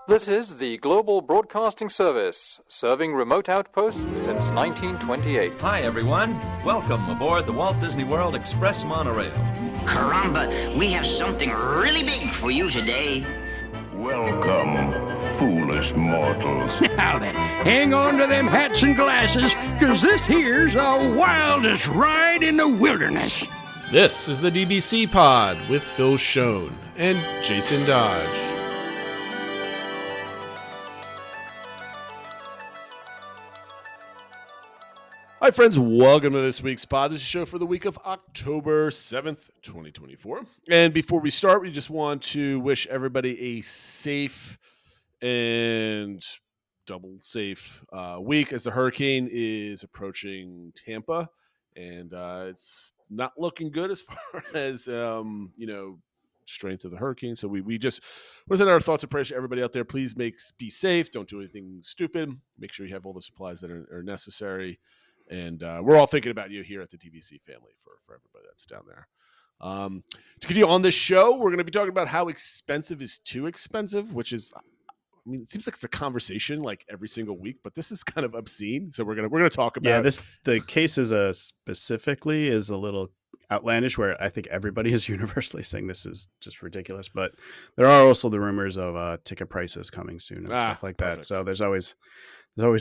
This is the Global Broadcasting Service, serving remote outposts since 1928. Hi, everyone. Welcome aboard the Walt Disney World Express Monorail. Caramba, we have something really big for you today. Welcome, foolish mortals. Now then, hang on to them hats and glasses, because this here's the wildest ride in the wilderness. This is the DBC Pod with Phil Schoen and Jason Dodge. Hi, friends. Welcome to this week's pod. This is a show for the week of October 7th, 2024. And before we start, we just want to wish everybody a safe and double safe week as the hurricane is approaching Tampa. And it's not looking good as far as, strength of the hurricane. So we just want to send our thoughts and prayers to everybody out there. Please be safe. Don't do anything stupid. Make sure you have all the supplies that are necessary. And we're all thinking about you here at the DVC family for everybody that's down there. To continue on this show, we're going to be talking about how expensive is too expensive, which is, it seems like it's a conversation like every single week, but this is kind of obscene. So we're gonna talk about. Yeah, the case is specifically is a little outlandish, where I think everybody is universally saying this is just ridiculous. But there are also the rumors of ticket prices coming soon and stuff like that. Perfect. So there's always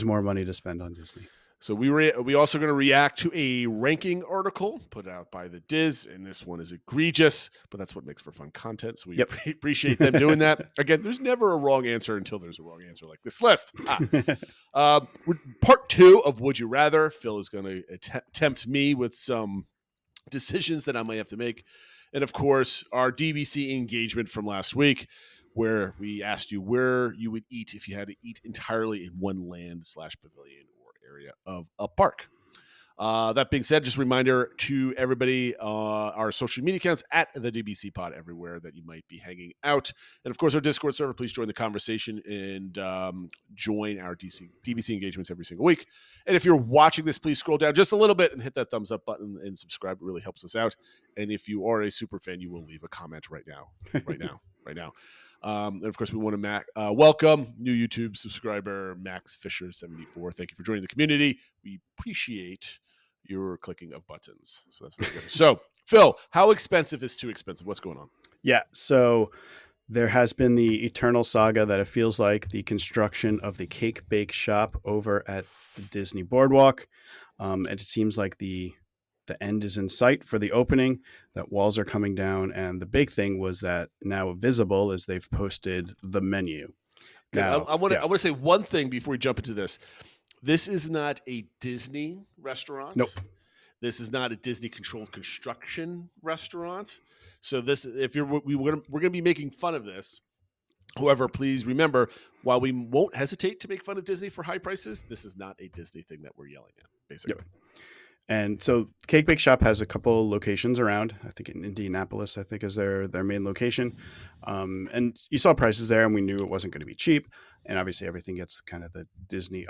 more money to spend on Disney. So we also going to react to a ranking article put out by the Diz, and this one is egregious, but that's what makes for fun content. So we appreciate them doing that. Again, there's never a wrong answer until there's a wrong answer like this list. Part two of Would You Rather. Phil is going to tempt me with some decisions that I might have to make. And of course, our DBC engagement from last week, where we asked you where you would eat if you had to eat entirely in one land/pavilion area of a park. That being said, just a reminder to everybody, our social media accounts at the DBC Pod everywhere that you might be hanging out. And of course, our Discord server, please join the conversation and join our DBC engagements every single week. And if you're watching this, please scroll down just a little bit and hit that thumbs up button and subscribe. It really helps us out. And if you are a super fan, you will leave a comment right now. And of course, we want to welcome new YouTube subscriber Max Fisher 74. Thank you for joining the community. We appreciate your clicking of buttons. So that's very good. So, Phil, how expensive is too expensive? What's going on? Yeah, so there has been the eternal saga that it feels like the construction of the cake bake shop over at the Disney Boardwalk. And it seems like the end is in sight for the opening, that walls are coming down. And the big thing was that now visible is they've posted the menu. Okay, now, I want to say one thing before we jump into this. This is not a Disney restaurant. Nope. This is not a Disney controlled construction restaurant. So this, we're going to be making fun of this. However, please remember, while we won't hesitate to make fun of Disney for high prices, this is not a Disney thing that we're yelling at, basically. Yep. And so Cake Bake Shop has a couple locations around. I think in Indianapolis, I think is their main location. And you saw prices there, and we knew it wasn't going to be cheap. And obviously everything gets kind of the Disney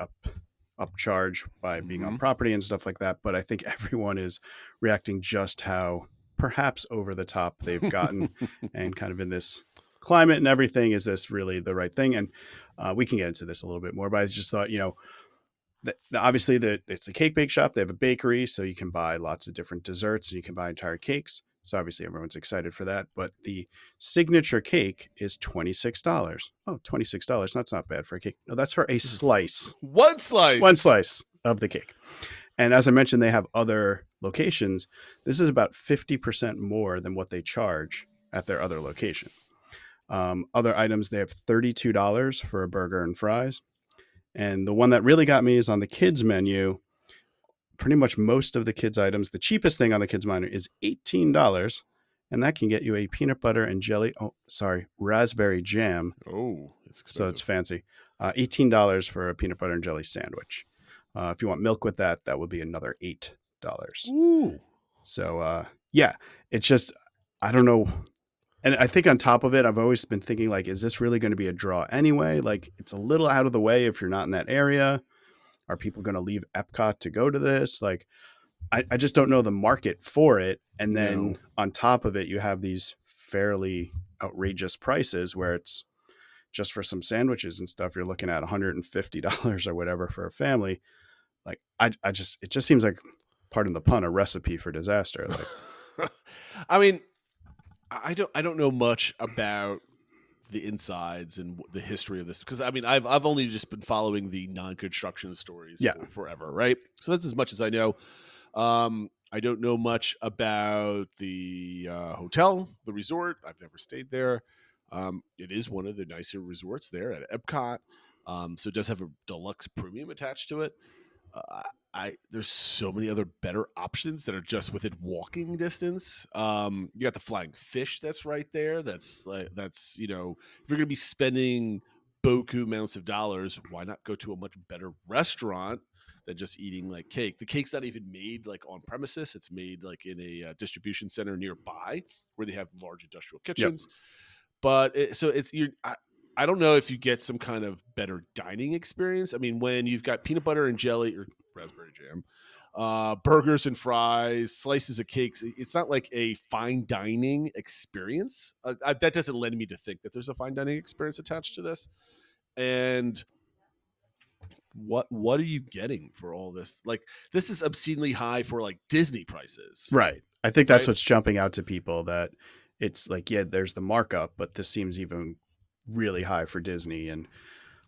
upcharge by being on property and stuff like that. But I think everyone is reacting just how perhaps over the top they've gotten and kind of in this climate and everything. Is this really the right thing? And we can get into this a little bit more, but I just thought, obviously it's a cake bake shop. They have a bakery, so you can buy lots of different desserts and you can buy entire cakes. So obviously everyone's excited for that. But the signature cake is $26. Oh, $26. That's not bad for a cake. No, that's for a slice. One slice. One slice of the cake. And as I mentioned, they have other locations. This is about 50% more than what they charge at their other location. Other items, they have $32 for a burger and fries. And the one that really got me is on the kids menu. Pretty much most of the kids items, the cheapest thing on the kids menu is $18, and that can get you a peanut butter and jelly. Oh, sorry, raspberry jam. Oh, it's expensive. So it's fancy. $18 for a peanut butter and jelly sandwich. If you want milk with that, that would be another $8. Ooh. So it's just, I don't know. And I think on top of it, I've always been thinking, like, is this really going to be a draw anyway? Like, it's a little out of the way if you're not in that area. Are people going to leave Epcot to go to this? Like, I just don't know the market for it. And then on top of it, you have these fairly outrageous prices where it's just for some sandwiches and stuff, you're looking at $150 or whatever for a family. Like it just seems like, pardon the pun, a recipe for disaster. Like, I mean, I don't know much about the insides and the history of this, because I mean, I've only just been following the non-construction stories forever, right? So that's as much as I know. I don't know much about the hotel, the resort. I've never stayed there. It is one of the nicer resorts there at Epcot, so it does have a deluxe premium attached to it. There's so many other better options that are just within walking distance. You got the Flying Fish that's right there. That's if you're gonna be spending boku amounts of dollars, why not go to a much better restaurant than just eating like cake? The cake's not even made like on premises. It's made like in a distribution center nearby where they have large industrial kitchens. Yep. But I don't know if you get some kind of better dining experience. I mean, when you've got peanut butter and jelly or raspberry jam, burgers and fries, slices of cakes, it's not like a fine dining experience. That doesn't lend me to think that there's a fine dining experience attached to this. And what are you getting for all this? Like, this is obscenely high for like Disney prices. Right. I think that's what's jumping out to people, that it's like, yeah, there's the markup, but this seems even really high for Disney. And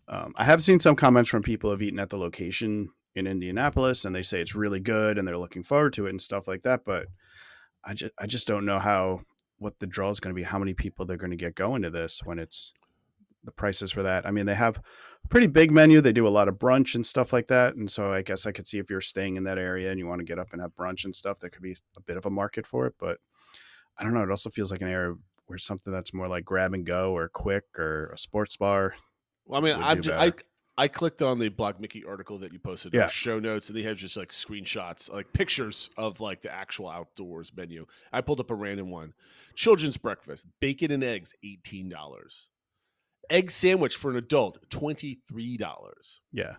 I have seen some comments from people who have eaten at the location in Indianapolis, and they say it's really good and they're looking forward to it and stuff like that. But I just don't know what the draw is going to be, how many people they're going to get going to this when it's the prices for that. I mean, they have a pretty big menu. They do a lot of brunch and stuff like that. And so I guess I could see if you're staying in that area and you want to get up and have brunch and stuff, there could be a bit of a market for it. But I don't know. It also feels like an area where something that's more like grab and go or quick or a sports bar. Well, I mean, I clicked on the Blog Mickey article that you posted in show notes, and they have just like screenshots, like pictures of like the actual outdoors menu. I pulled up a random one. Children's breakfast, bacon and eggs, $18. Egg sandwich for an adult, $23. Yeah.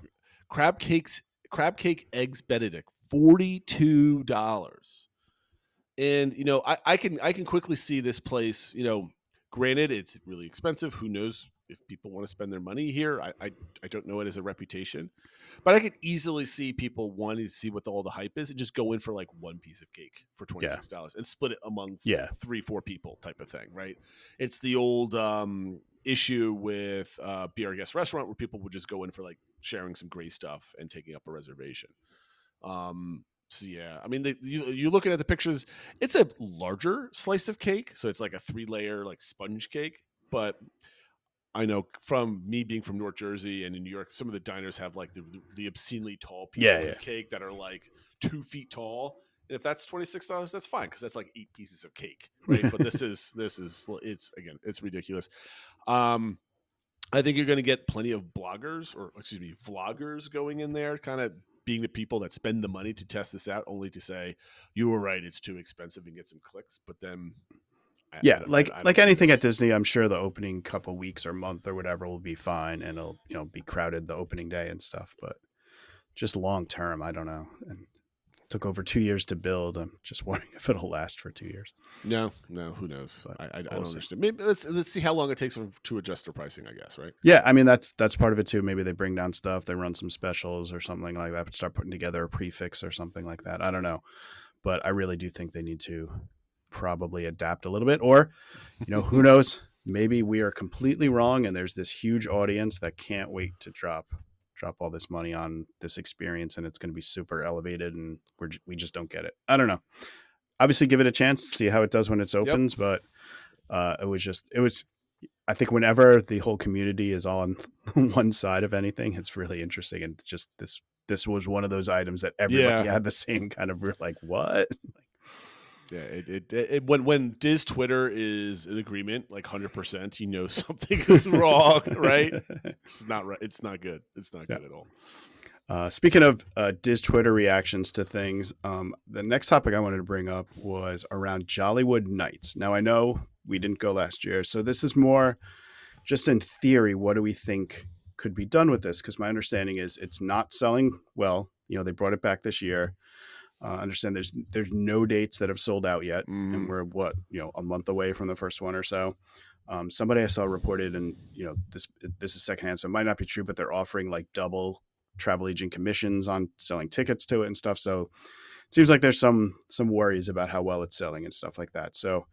Crab cake eggs Benedict, $42. And I can quickly see this place. Granted, it's really expensive. Who knows if people want to spend their money here? I don't know it as a reputation, but I could easily see people wanting to see what all the hype is and just go in for like one piece of cake for $26 and split it among 3-4 people type of thing, right? It's the old issue with Be Our Guest restaurant where people would just go in for like sharing some great stuff and taking up a reservation. So yeah, I mean, you're looking at the pictures. It's a larger slice of cake, so it's like a 3-layer like sponge cake. But I know from me being from North Jersey and in New York, some of the diners have like the obscenely tall pieces of cake that are like 2 feet tall. And if that's $26, that's fine because that's like 8 pieces of cake, right? But this is it's ridiculous. I think you're going to get plenty of vloggers going in there, kind of being the people that spend the money to test this out, only to say you were right, it's too expensive, and get some clicks. But then, like anything at Disney, I'm sure the opening couple weeks or month or whatever will be fine, and it'll be crowded the opening day and stuff. But just long term, I don't know. And it took over 2 years to build. I'm just wondering if it'll last for 2 years. No, who knows? I don't understand. Maybe let's see how long it takes them to adjust their pricing, I guess, right? Yeah, I mean that's part of it too. Maybe they bring down stuff, they run some specials or something like that, but start putting together a prefix or something like that. I don't know, but I really do think they need to probably adapt a little bit, or who knows? Maybe we are completely wrong, and there's this huge audience that can't wait to drop all this money on this experience, and it's going to be super elevated, and we just don't get it. I don't know. Obviously, give it a chance to see how it does when it opens, but it was. I think whenever the whole community is on one side of anything, it's really interesting, and just this was one of those items that everybody had the same kind of like what. Yeah, it when Diz Twitter is in agreement, like 100%, something is wrong, right? It's not right. It's not good. It's not good at all. Speaking of Diz Twitter reactions to things, the next topic I wanted to bring up was around Jollywood Nights. Now, I know we didn't go last year, so this is more just in theory. What do we think could be done with this? Because my understanding is it's not selling well. They brought it back this year. I understand there's no dates that have sold out yet, and we're a month away from the first one or so. Somebody I saw reported, and this is secondhand, so it might not be true, but they're offering like double travel agent commissions on selling tickets to it and stuff. So it seems like there's some worries about how well it's selling and stuff like that. So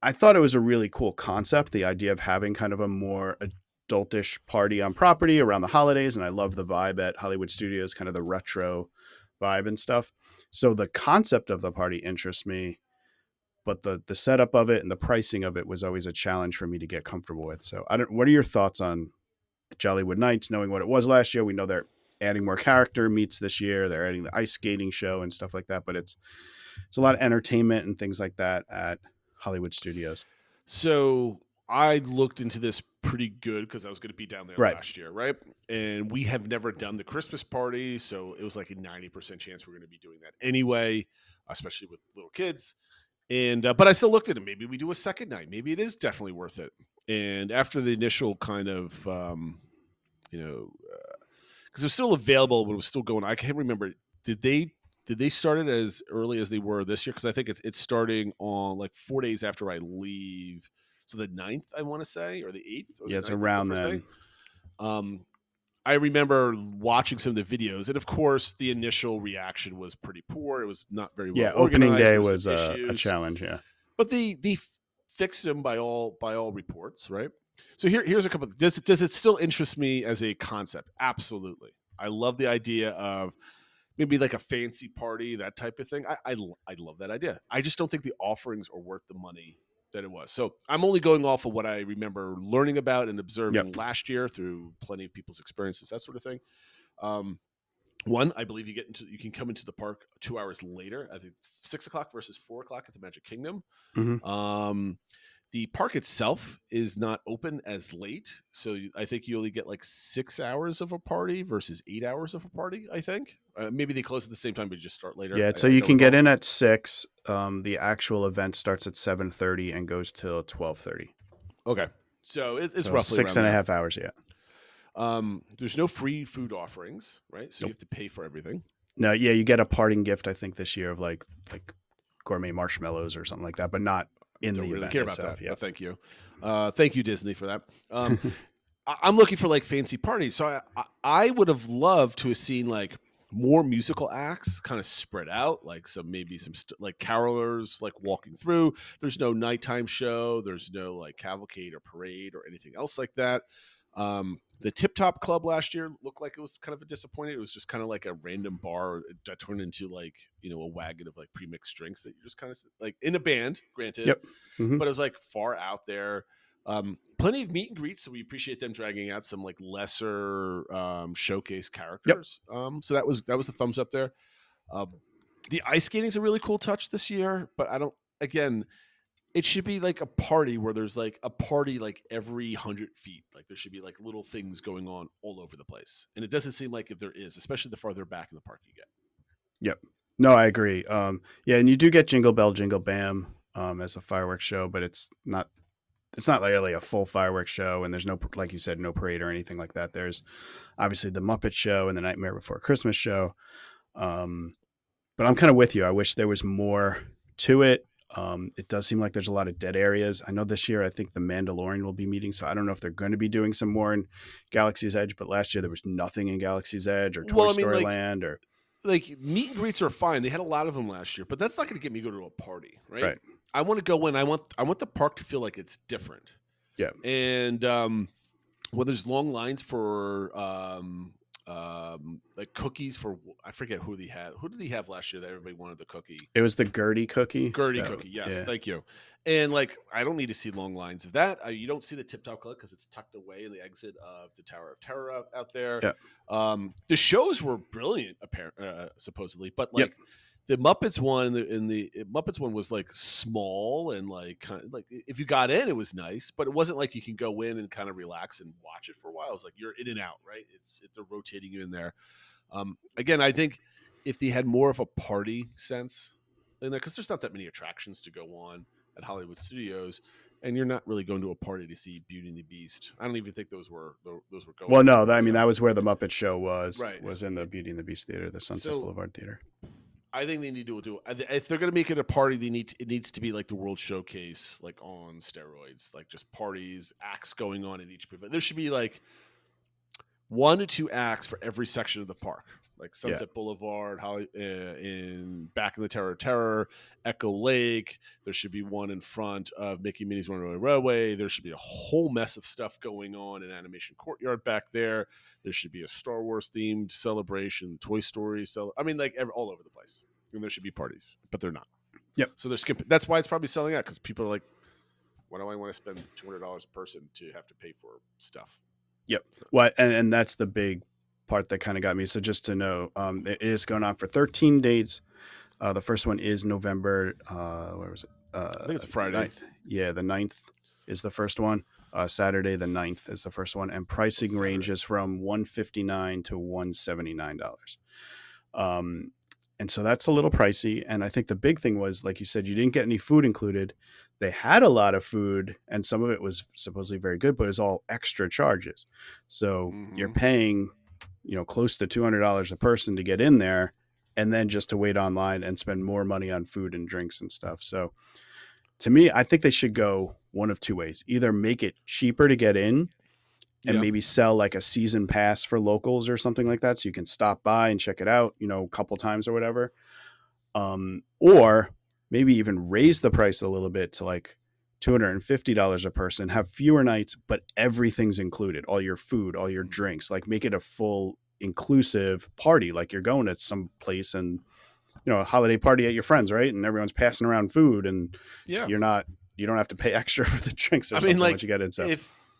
I thought it was a really cool concept, the idea of having kind of a more adultish party on property around the holidays. And I love the vibe at Hollywood Studios, kind of the retro vibe and stuff. So the concept of the party interests me, but the setup of it and the pricing of it was always a challenge for me to get comfortable with. So what are your thoughts on the Jollywood Nights, knowing what it was last year? We know they're adding more character meets this year. They're adding the ice skating show and stuff like that, but it's a lot of entertainment and things like that at Hollywood Studios. So I looked into this pretty good because I was going to be down there last year, right? And we have never done the Christmas party, so it was like a 90% chance we're going to be doing that anyway, especially with little kids. And but I still looked at it. Maybe we do a second night. Maybe it is definitely worth it. And after the initial kind of, because it was still available, but it was still going. I can't remember. Did they start it as early as they were this year? Because I think it's starting on like 4 days after I leave. So the 9th, I want to say, or the 8th. Or yeah, it's around then. I remember watching some of the videos, and of course, the initial reaction was pretty poor. It was not very well organized. Opening day was a challenge, yeah. But they fixed them by all reports, right? So here's a couple. Does it still interest me as a concept? Absolutely. I love the idea of maybe like a fancy party, that type of thing. I love that idea. I just don't think the offerings are worth the money that it was. So I'm only going off of what I remember learning about and observing last year through plenty of people's experiences, that sort of thing. One, I believe you can come into the park 2 hours later. I think 6 o'clock versus 4 o'clock at the Magic Kingdom. Mm-hmm. The park itself is not open as late, so I think you only get like 6 hours of a party versus 8 hours of a party. I think maybe they close at the same time, but you just start later. Yeah, so you can get in at 6. The actual event starts at 7:30 and goes till 12:30. Okay, so it's roughly 6.5 hours. Yeah. There's no free food offerings, right? So you have to pay for everything. No, yeah, you get a parting gift, I think, this year of like gourmet marshmallows or something like that, but not in the event care itself. About that. Yeah. Thank you, Disney, for that. I'm looking for like fancy parties, so I would have loved to have seen like more musical acts kind of spread out, like some like carolers like walking through. There's no nighttime show. There's no like cavalcade or parade or anything else like that. The Tip Top Club last year looked like it was kind of a disappointment. It was just kind of like a random bar that turned into like, a wagon of like pre-mixed drinks that you just kind of like in a band, granted, Mm-hmm. but it was like far out there. Plenty of meet and greets, so we appreciate them dragging out some like lesser showcase characters. So that was a thumbs up there. The ice skating is a really cool touch this year, but it should be like a party where there's like a party like every 100 feet. Like there should be like little things going on all over the place. And it doesn't seem like if there is, especially the farther back in the park you get. Yep. No, I agree. And you do get Jingle Bell, Jingle Bam as a fireworks show, but it's not really a full fireworks show. And there's no, like you said, no parade or anything like that. There's obviously the Muppet Show and the Nightmare Before Christmas show. But I'm kind of with you. I wish there was more to it. It does seem like there's a lot of dead areas. I know this year, I think the Mandalorian will be meeting, so I don't know if they're going to be doing some more in Galaxy's Edge, but last year there was nothing in Galaxy's Edge or Toy Story Land or like meet and greets are fine. They had a lot of them last year, but that's not going to get me to go to a party, right? I want to go in. I want the park to feel like it's different. Yeah. And there's long lines for like cookies for, I forget who they had. Who did he have last year that everybody wanted the cookie? It was the Gertie cookie. Cookie, yes. Yeah. Thank you. And like, I don't need to see long lines of that. You don't see the Tip Top Club because it's tucked away in the exit of the Tower of Terror out there. Yeah. The shows were brilliant, supposedly, but like the Muppets one and the Muppets one was like small and like kind of like if you got in, it was nice, but it wasn't like you can go in and kind of relax and watch it for a while. It was like you're in and out, right? They're rotating you in there. Again, I think if they had more of a party sense in there, because there's not that many attractions to go on at Hollywood Studios, and you're not really going to a party to see Beauty and the Beast. I don't even think those were going. Well, no, I mean that was where the Muppet Show was. Right. Was in the Beauty and the Beast theater, the Sunset Boulevard theater. I think they need to do if they're going to make it a party. It needs to be like the World Showcase, like on steroids, like just parties, acts going on in each. There should be like 1 to 2 acts for every section of the park, like Sunset Boulevard, in Back in the Tower of Terror, Echo Lake. There should be one in front of Mickey Minnie's Runaway Railway. There should be a whole mess of stuff going on in Animation Courtyard back there. There should be a Star Wars themed celebration, Toy Story. All over the place. And there should be parties, but they're not. Yep. So they're skipping. That's why it's probably selling out, because people are like, why do I want to spend $200 a person to have to pay for stuff? Yep. Well, and that's the big part that kind of got me. So just to know, it is going on for 13 days. The first one is November. Where was it? I think it's a Friday. 9th. Yeah, the 9th is the first one. Saturday the 9th is the first one, and pricing ranges from $159 to $179. And so that's a little pricey. And I think the big thing was, like you said, you didn't get any food included. They had a lot of food, and some of it was supposedly very good, but it's all extra charges. So you're paying, close to $200 a person to get in there, and then just to wait online and spend more money on food and drinks and stuff. So to me, I think they should go one of two ways. Either make it cheaper to get in and maybe sell like a season pass for locals or something like that, so you can stop by and check it out, a couple times or whatever. Or maybe even raise the price a little bit to like $250 a person, have fewer nights, but everything's included. All your food, all your drinks, like make it a full inclusive party. Like you're going to some place and, a holiday party at your friends, right? And everyone's passing around food, and you don't have to pay extra for the drinks or something once you get in. So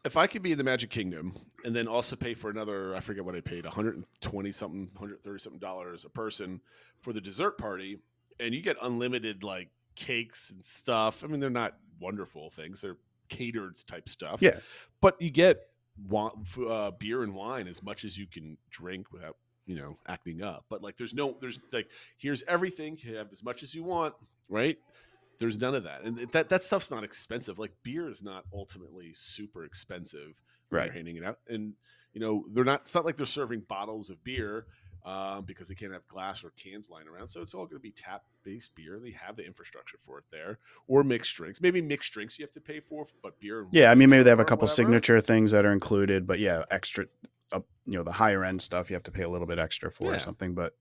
if I could be in the Magic Kingdom and then also pay for another, I forget what I paid, $130 something a person for the dessert party, and you get unlimited like cakes and stuff. I mean, they're not wonderful things; they're catered type stuff. Yeah, but you get beer and wine as much as you can drink without acting up. But like, there's like, here's everything. You have as much as you want, right? There's none of that, and that stuff's not expensive. Like beer is not ultimately super expensive when you're handing it out, and they're not. It's not like they're serving bottles of beer because they can't have glass or cans lying around. So it's all going to be tap-based beer. They have the infrastructure for it there, or mixed drinks. Maybe mixed drinks you have to pay for, but beer. And I mean, maybe they have a couple signature things that are included, but extra. The higher end stuff you have to pay a little bit extra for or something. But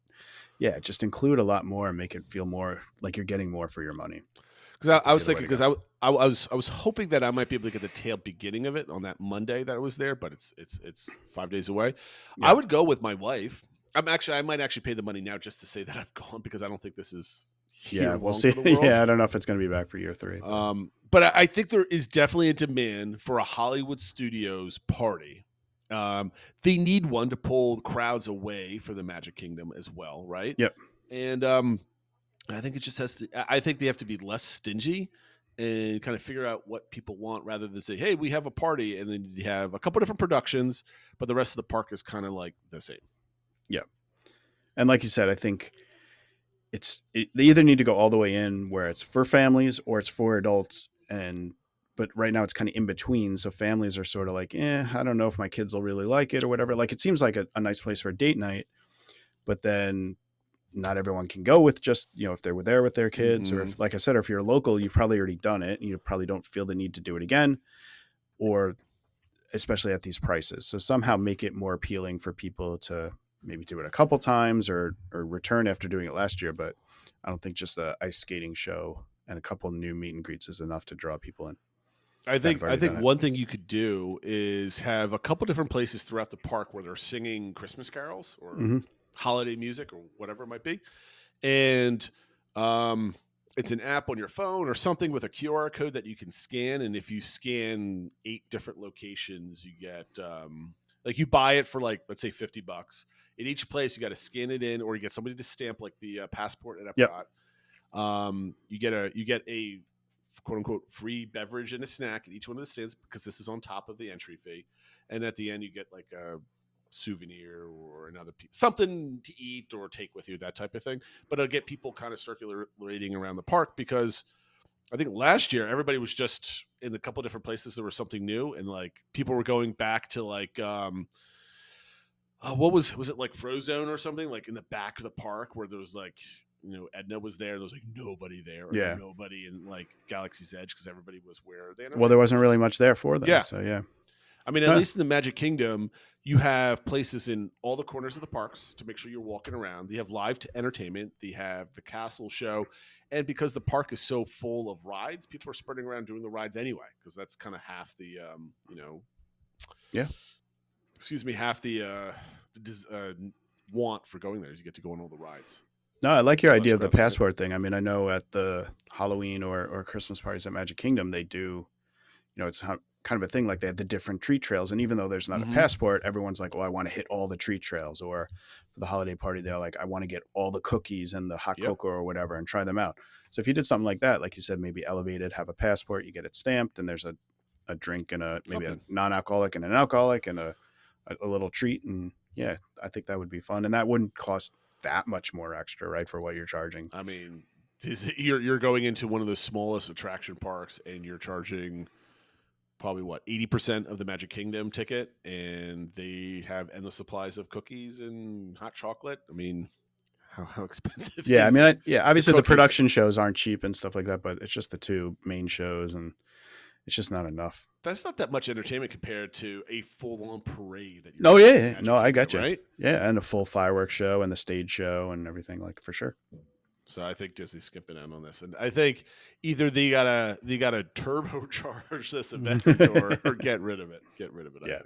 just include a lot more and make it feel more like you're getting more for your money. Because I was thinking, because I was hoping that I might be able to get the tail beginning of it on that Monday that I was there, but it's 5 days away. I would go with my wife. I might actually pay the money now just to say that I've gone, because I don't think this is we'll see. I don't know if it's going to be back for year 3. But I think there is definitely a demand for a Hollywood Studios party. They need one to pull crowds away for the Magic Kingdom as well, right? Yep. And I think it just has to. I think they have to be less stingy and kind of figure out what people want, rather than say, "Hey, we have a party," and then you have a couple different productions, but the rest of the park is kind of like the same. Yeah, and like you said, I think they either need to go all the way in where it's for families or it's for adults, but right now it's kind of in between. So families are sort of like, I don't know if my kids will really like it or whatever. Like it seems like a nice place for a date night, but then not everyone can go with just, if they were there with their kids, or if, like I said, or if you're local, you've probably already done it and you probably don't feel the need to do it again, or especially at these prices. So somehow make it more appealing for people to maybe do it a couple times or return after doing it last year. But I don't think just the ice skating show and a couple new meet and greets is enough to draw people in. I think one thing you could do is have a couple different places throughout the park where they're singing Christmas carols or holiday music or whatever it might be. And it's an app on your phone or something with a QR code that you can scan. And if you scan 8 different locations, you get like, you buy it for like, let's say $50. In each place, you got to scan it in, or you get somebody to stamp like the passport at Epcot. You get a quote unquote free beverage and a snack at each one of the stands, because this is on top of the entry fee. And at the end, you get like a souvenir or another something to eat or take with you, that type of thing. But it'll get people kind of circulating around the park, because I think last year everybody was just in a couple different places. There was something new, and like people were going back to like what was it, like Frozone or something, like in the back of the park where there was like Edna was there. There was like nobody there, or Yeah. nobody in like Galaxy's Edge because everybody was where they. Well, there wasn't really much there for them. Yeah. So yeah. I mean, at least in the Magic Kingdom, you have places in all the corners of the parks to make sure you're walking around. They have live entertainment. They have the castle show. And because the park is so full of rides, people are spreading around doing the rides anyway, because that's kind of half the, half the want for going there is you get to go on all the rides. No, I like your idea of the passport thing. I mean, I know at the Halloween or Christmas parties at Magic Kingdom, they do, it's kind of a thing, like they have the different treat trails, and even though there's not a passport, everyone's like, well, I want to hit all the treat trails. Or for the holiday party, they're like, I want to get all the cookies and the hot cocoa or whatever and try them out. So if you did something like that, like you said, maybe elevated, have a passport, you get it stamped, and there's a drink and maybe a non-alcoholic and an alcoholic and a little treat, and yeah, I think that would be fun, and that wouldn't cost that much more extra, right, for what you're charging. I mean, you're going into one of the smallest attraction parks, and you're charging probably 80% of the Magic Kingdom ticket, and they have endless supplies of cookies and hot chocolate. I mean, how expensive? Yeah, I mean, obviously the production shows aren't cheap and stuff like that, but it's just the two main shows, and it's just not enough. That's not that much entertainment compared to a full-on parade. Oh yeah, no, I got you. Right? Yeah, and a full fireworks show and the stage show and everything, like, for sure. So I think Disney's skipping out on this, and I think either they gotta turbocharge this event or get rid of it. Yeah.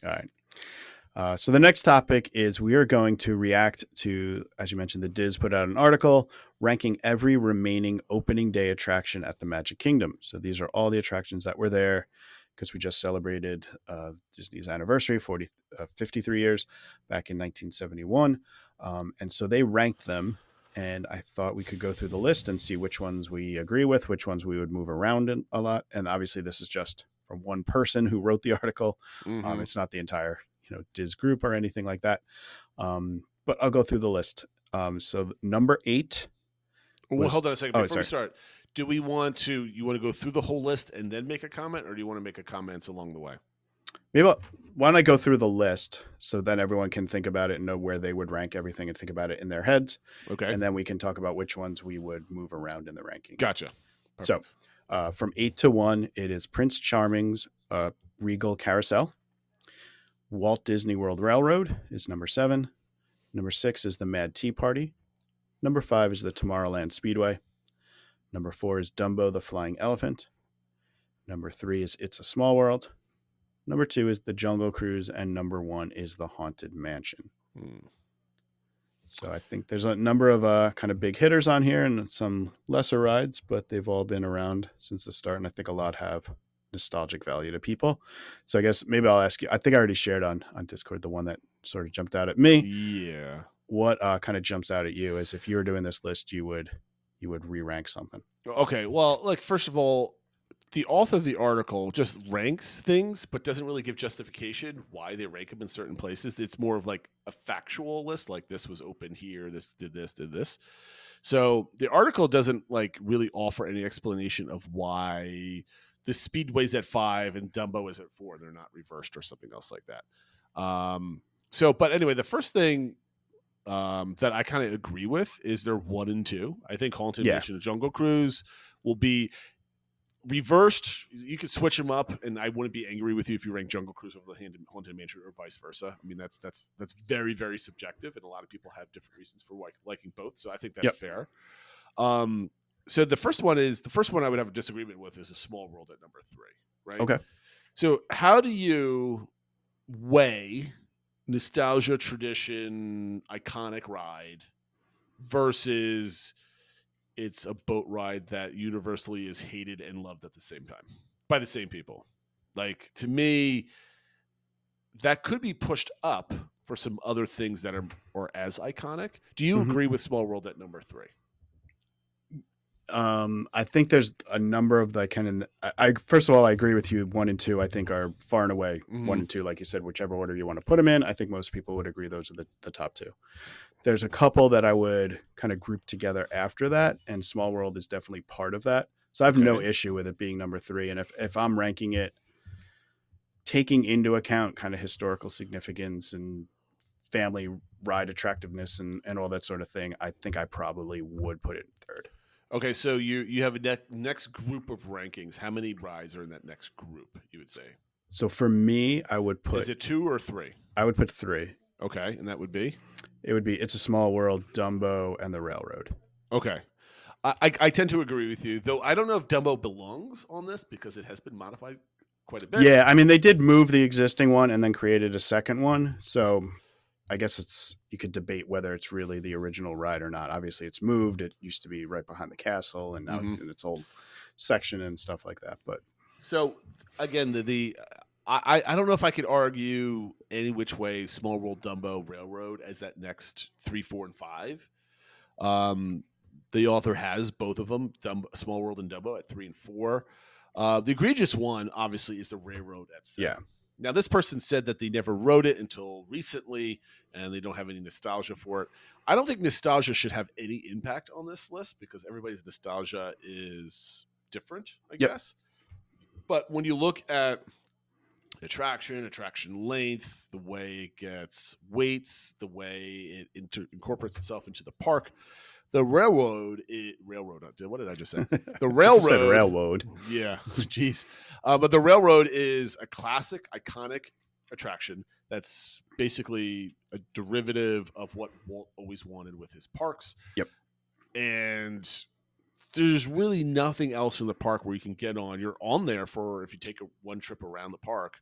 All right. So the next topic is we are going to react to, as you mentioned, the Diz put out an article ranking every remaining opening day attraction at the Magic Kingdom. So these are all the attractions that were there because we just celebrated Disney's anniversary, 53 years back in 1971. And so they ranked them. And I thought we could go through the list and see which ones we agree with, which ones we would move around in a lot. And obviously this is just from one person who wrote the article. It's not the entire, Diz group or anything like that. But I'll go through the list. So number 8. Well, hold on a second. Before we start, do we want to go through the whole list and then make a comment, or do you want to make a comments along the way? Maybe why don't I go through the list so then everyone can think about it and know where they would rank everything and think about it in their heads. Okay. And then we can talk about which ones we would move around in the ranking. Gotcha. Perfect. So from 8 to 1, it is Prince Charming's Regal Carousel. Walt Disney World Railroad is number 7. Number 6 is the Mad Tea Party. Number 5 is the Tomorrowland Speedway. Number 4 is Dumbo the Flying Elephant. Number 3 is It's a Small World. Number 2 is the Jungle Cruise, and number 1 is the Haunted Mansion. So I think there's a number of kind of big hitters on here and some lesser rides, but they've all been around since the start, and I think a lot have nostalgic value to people. So I guess maybe I'll ask you, I think I already shared on Discord the one that sort of jumped out at me. Yeah. What kind of jumps out at you as if you were doing this list, you would re-rank something? Okay, well, like, first of all, the author of the article just ranks things, but doesn't really give justification why they rank them in certain places. It's more of like a factual list, like this was open here, this did this. So the article doesn't like really offer any explanation of why the Speedway's at 5 and Dumbo is at 4. They're not reversed or something else like that. But anyway, the first thing that I kind of agree with is they're 1 and 2. I think Haunted Mansion and Jungle Cruise will be reversed. You could switch them up, and I wouldn't be angry with you if you rank Jungle Cruise over the Haunted Mansion or vice versa. I mean, that's very, very subjective, and a lot of people have different reasons for liking both. So I think that's fair. So the first one I would have a disagreement with is A Small World at number 3, right? Okay. So how do you weigh nostalgia, tradition, iconic ride versus it's a boat ride that universally is hated and loved at the same time by the same people? Like, to me, that could be pushed up for some other things that are as iconic. Do you agree with Small World at number 3? I think there's a number of the kind of, I first of all, I agree with you. 1 and 2, I think, are far and away 1 and 2, like you said, whichever order you want to put them in. I think most people would agree those are the top 2. There's a couple that I would kind of group together after that, and Small World is definitely part of that. So I have no issue with it being number 3. And if I'm ranking it, taking into account kind of historical significance and family ride attractiveness and all that sort of thing, I think I probably would put it in third. Okay, so you have a next group of rankings. How many rides are in that next group, you would say? So for me, I would put. Is it 2 or 3? I would put 3. Okay, and that would be? It would be It's a Small World, Dumbo, and the Railroad. Okay. I tend to agree with you, though I don't know if Dumbo belongs on this because it has been modified quite a bit. Yeah, I mean, they did move the existing one and then created a second one. So I guess you could debate whether it's really the original ride or not. Obviously, it's moved. It used to be right behind the castle, and now it's in its old section and stuff like that. But so again, I don't know if I could argue any which way Small World, Dumbo, Railroad as that next 3, 4, and 5. The author has both of them, Small World and Dumbo at 3 and 4. The egregious one, obviously, is the Railroad at 7. yeah, Now, this person said that they never wrote it until recently, and they don't have any nostalgia for it. I don't think nostalgia should have any impact on this list because everybody's nostalgia is different, I guess. But when you look at attraction length, the way it gets weights, the way it incorporates itself into the park, the railroad. What did I just say? The railroad. You said railroad. Yeah, jeez. But the railroad is a classic, iconic attraction that's basically a derivative of what Walt always wanted with his parks. Yep. And there's really nothing else in the park where you can get on. You're on there for if you take one trip around the park.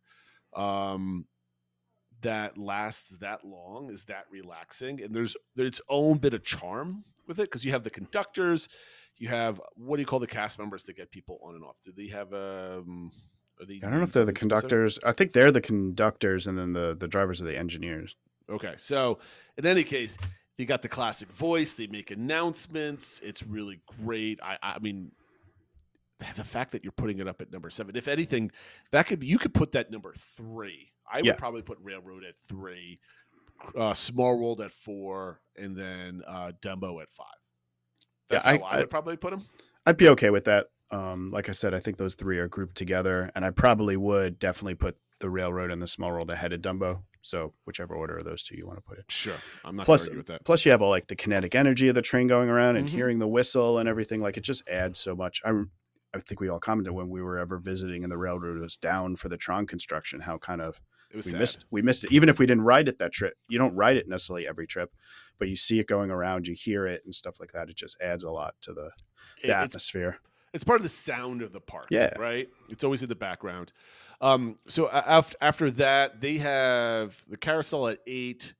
That lasts that long, is that relaxing, and there's its own bit of charm with it because you have the conductors, you have what do you call the cast members that get people on and off? Do they have I don't know if they're the conductors. I think they're the conductors, and then the drivers are the engineers. Okay, so in any case, they got the classic voice. They make announcements. It's really great. I mean, the fact that you're putting it up at number 7, if anything, you could put that number 3. I would probably put Railroad at 3, Small World at 4, and then Dumbo at 5. That's how I would probably put them. I'd be okay with that. Like I said, I think those 3 are grouped together, and I probably would definitely put the Railroad and the Small World ahead of Dumbo. So whichever order of those 2 you want to put it. Sure, I'm not going to argue with that. Plus, you have all like the kinetic energy of the train going around and hearing the whistle and everything. Like it just adds so much. I think we all commented when we were ever visiting and the railroad was down for the Tron construction, how kind of we missed it. Even if we didn't ride it that trip, you don't ride it necessarily every trip, but you see it going around, you hear it and stuff like that. It just adds a lot to the atmosphere. It's part of the sound of the park, right? It's always in the background. So after that, they have the Carousel at 8,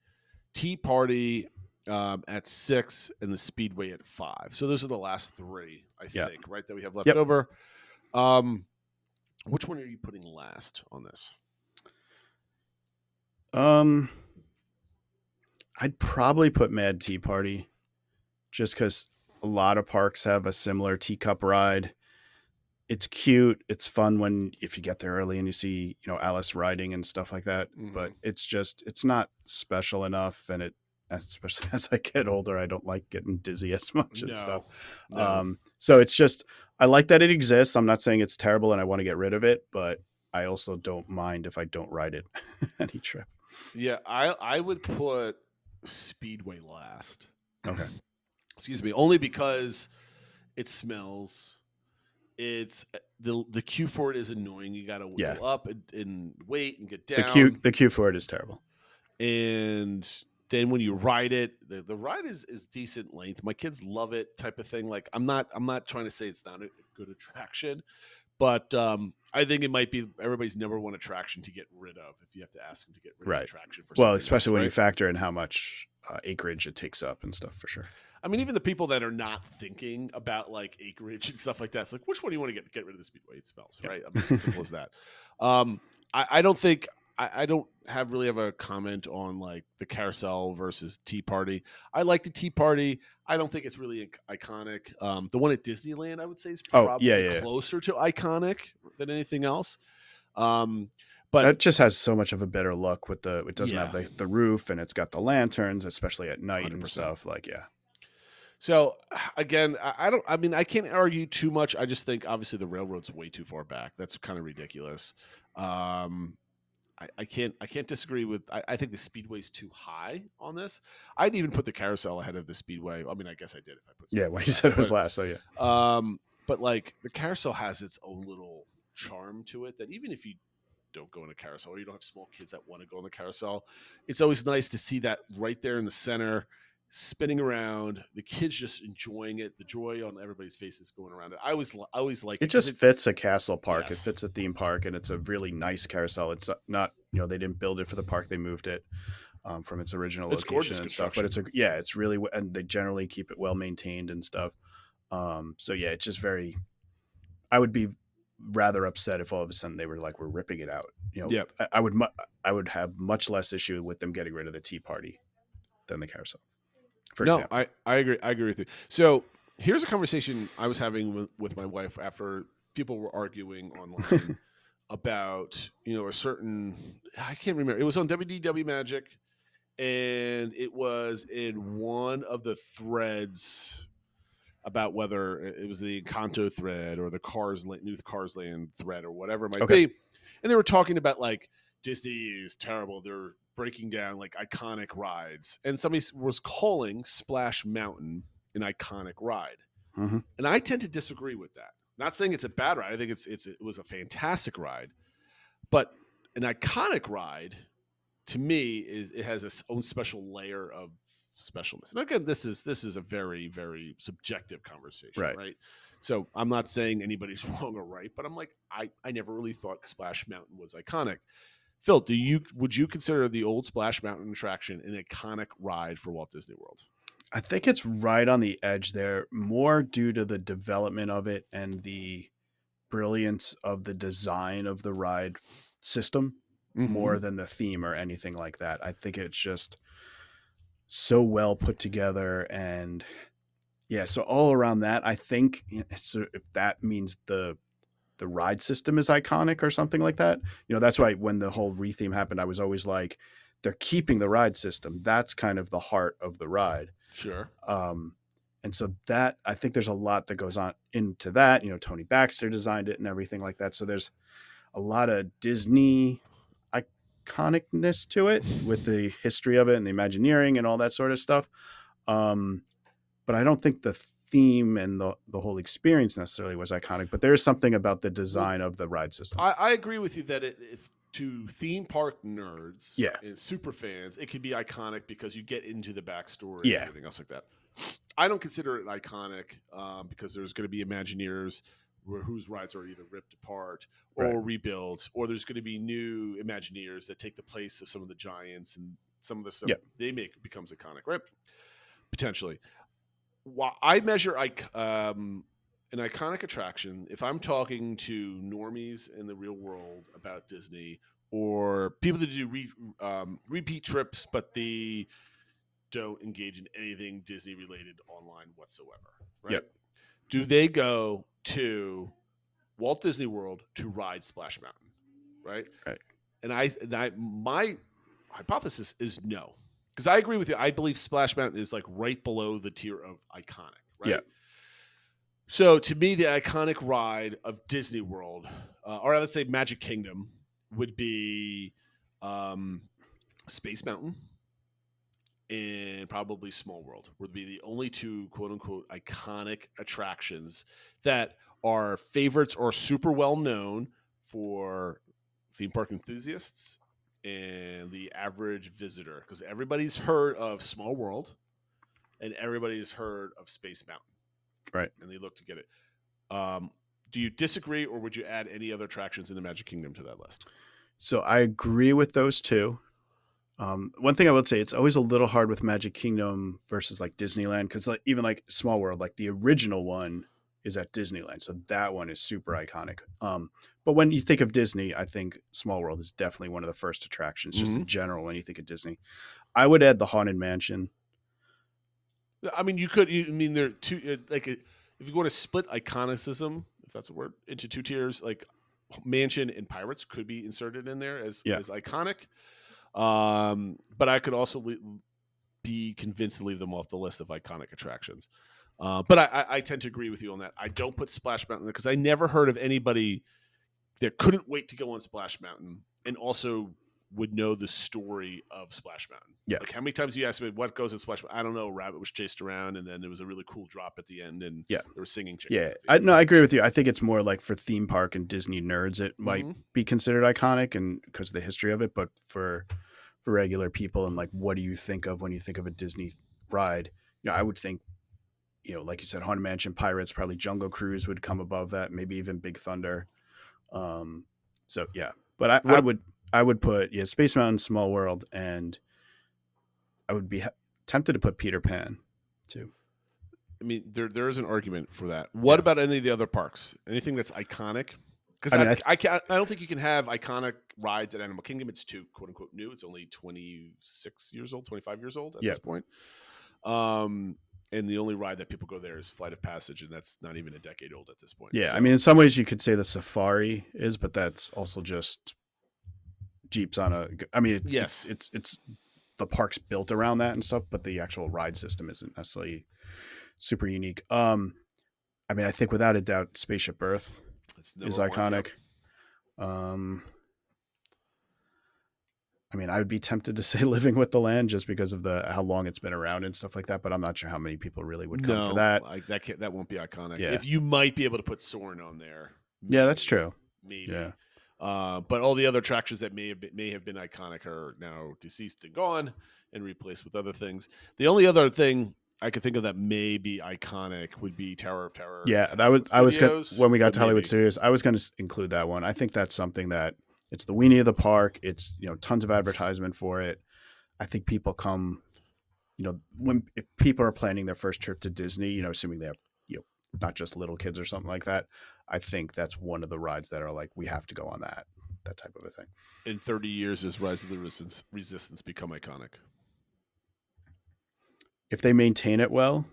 Tea Party at 6, and the Speedway at 5. So those are the last 3, I think, right, that we have left over. Which one are you putting last on this? I'd probably put Mad Tea Party, just because a lot of parks have a similar teacup ride. It's cute. It's fun if you get there early and you see, Alice riding and stuff like that. But it's not special enough, and especially as I get older, I don't like getting dizzy as much and stuff. No. So it's just, I like that it exists. I'm not saying it's terrible and I want to get rid of it, but I also don't mind if I don't ride it any trip. Yeah, I would put Speedway last. Okay. Excuse me, only because it smells. It's the queue for it is annoying. You got to wiggle up and wait and get down. The queue for it is terrible. And then when you ride it, the ride is decent length. My kids love it, type of thing. Like I'm not trying to say it's not a good attraction, but I think it might be everybody's number one attraction to get rid of if you have to ask them to get rid of attraction. Especially when you factor in how much acreage it takes up and stuff, for sure. I mean, even the people that are not thinking about like acreage and stuff like that, it's like, which one do you want to get rid of the Speedway? It smells, right? I mean, it's as simple as that. I don't think I don't really have a comment on like the Carousel versus Tea Party. I like the Tea Party. I don't think it's really iconic. The one at Disneyland, I would say, is probably closer to iconic than anything else. But that just has so much of a better look with it doesn't have the roof, and it's got the lanterns, especially at night 100%. And stuff. Like, yeah. So again, I can't argue too much. I just think obviously the railroad's way too far back. That's kind of ridiculous. I I can't disagree with. I think the Speedway's too high on this. I'd even put the carousel ahead of the Speedway. I mean, I guess I did if I put. Yeah, Speedway well, you said it was but, last, so yeah. But like the carousel has its own little charm to it that even if you don't go in a carousel or you don't have small kids that want to go in the carousel, it's always nice to see that right there in the center, spinning around, the kids just enjoying it, the joy on everybody's faces going around it. I always like It just fits a castle park. Yes. It fits a theme park, and it's a really nice carousel. It's not, they didn't build it for the park; they moved it from its original It's location gorgeous and stuff. But it's really, and they generally keep it well maintained and stuff. So yeah, it's just very. I would be rather upset if all of a sudden they were like, we're ripping it out. Yep. I would have much less issue with them getting rid of the tea party than the carousel. For example. I agree. I agree with you. So here's a conversation I was having with my wife after people were arguing online about, a certain, I can't remember. It was on WDW Magic, and it was in one of the threads about whether it was the Encanto thread or the New Cars Land thread or whatever it might be. And they were talking about like Disney is terrible. They're breaking down like iconic rides. And somebody was calling Splash Mountain an iconic ride. Mm-hmm. And I tend to disagree with that. Not saying it's a bad ride. I think it was a fantastic ride. But an iconic ride, to me, it has its own special layer of specialness. And again, this is a very, very subjective conversation, right? So I'm not saying anybody's wrong or right, but I'm like, I never really thought Splash Mountain was iconic. Phil, would you consider the old Splash Mountain attraction an iconic ride for Walt Disney World? I think it's right on the edge there, more due to the development of it and the brilliance of the design of the ride system, more than the theme or anything like that. I think it's just so well put together, and yeah, so all around that, I think if that means the ride system is iconic or something like that, that's why when the whole retheme happened, I was always like, they're keeping the ride system. That's kind of the heart of the ride. Sure. And so that, I think there's a lot that goes on into that. Tony Baxter designed it and everything like that. So there's a lot of Disney iconicness to it with the history of it and the Imagineering and all that sort of stuff. But I don't think the theme and the whole experience necessarily was iconic, but there's something about the design of the ride system. I agree with you that if to theme park nerds and super fans, it can be iconic because you get into the backstory and everything else like that. I don't consider it iconic because there's going to be Imagineers whose rides are either ripped apart or rebuilt, or there's going to be new Imagineers that take the place of some of the giants, and some of the stuff they make becomes iconic, right? Potentially. While I measure an iconic attraction, if I'm talking to normies in the real world about Disney, or people that do repeat trips, but they don't engage in anything Disney related online whatsoever, right? Yep. Do they go to Walt Disney World to ride Splash Mountain, right? Right. And my hypothesis is no. Because I agree with you. I believe Splash Mountain is like right below the tier of iconic, right? Yeah. So to me, the iconic ride of Disney World, or let's say Magic Kingdom, would be Space Mountain and probably Small World would be the only two quote unquote iconic attractions that are favorites or super well known for theme park enthusiasts and the average visitor, because everybody's heard of Small World and everybody's heard of Space Mountain, right? And they look to get it. Do you disagree, or would you add any other attractions in the Magic Kingdom to that list? So I agree with those two. One thing I would say, it's always a little hard with Magic Kingdom versus like Disneyland, because even like Small World, like the original one is at Disneyland, so that one is super iconic. But when you think of Disney, I think Small World is definitely one of the first attractions, just in general. When you think of Disney, I would add the Haunted Mansion. I mean, there are two, like if you want to split iconicism, if that's a word, into two tiers, like Mansion and Pirates could be inserted in there as iconic. But I could also be convinced to leave them off the list of iconic attractions. But I tend to agree with you on that. I don't put Splash Mountain there because I never heard of anybody that couldn't wait to go on Splash Mountain and also would know the story of Splash Mountain. Yeah. Like how many times you asked me what goes in Splash Mountain? I don't know. A rabbit was chased around, and then there was a really cool drop at the end, and Yeah. there were singing chickens. Yeah, at the end. I agree with you. I think it's more like for theme park and Disney nerds, it might Mhm. be considered iconic, and because of the history of it. But for regular people, and like, what do you think of when you think of a Disney ride? I would think, like you said, Haunted Mansion, Pirates, probably Jungle Cruise would come above that, maybe even Big Thunder. So yeah, but I would put Space Mountain, Small World, and I would be tempted to put Peter Pan too. I mean, there is an argument for that. What about any of the other parks? Anything that's iconic? Because I don't think you can have iconic rides at Animal Kingdom. It's too quote unquote new. It's only 26 years old, 25 years old at this point. And the only ride that people go there is Flight of Passage, and that's not even a decade old at this point. Yeah, so. I mean, in some ways you could say the Safari is, but that's also just Jeeps on a. I mean, it's the park's built around that and stuff, but the actual ride system isn't necessarily super unique. I mean, I think without a doubt, Spaceship Earth is iconic. I mean, I would be tempted to say Living with the Land just because of how long it's been around and stuff like that, but I'm not sure how many people really would come for that. That won't be iconic. Yeah. If you might be able to put Soarin' on there. Maybe, yeah, that's true. Maybe. Yeah. But all the other attractions that may have been iconic are now deceased and gone and replaced with other things. The only other thing I could think of that may be iconic would be Tower of Terror. Yeah, when we got to Hollywood Studios, I was going to include that one. I think that's something that it's the weenie of the park. It's tons of advertisement for it. I think people come, if people are planning their first trip to Disney, assuming they have not just little kids or something like that. I think that's one of the rides that are like, we have to go on that type of a thing. In 30 years, does Rise of the Resistance become iconic? If they maintain it well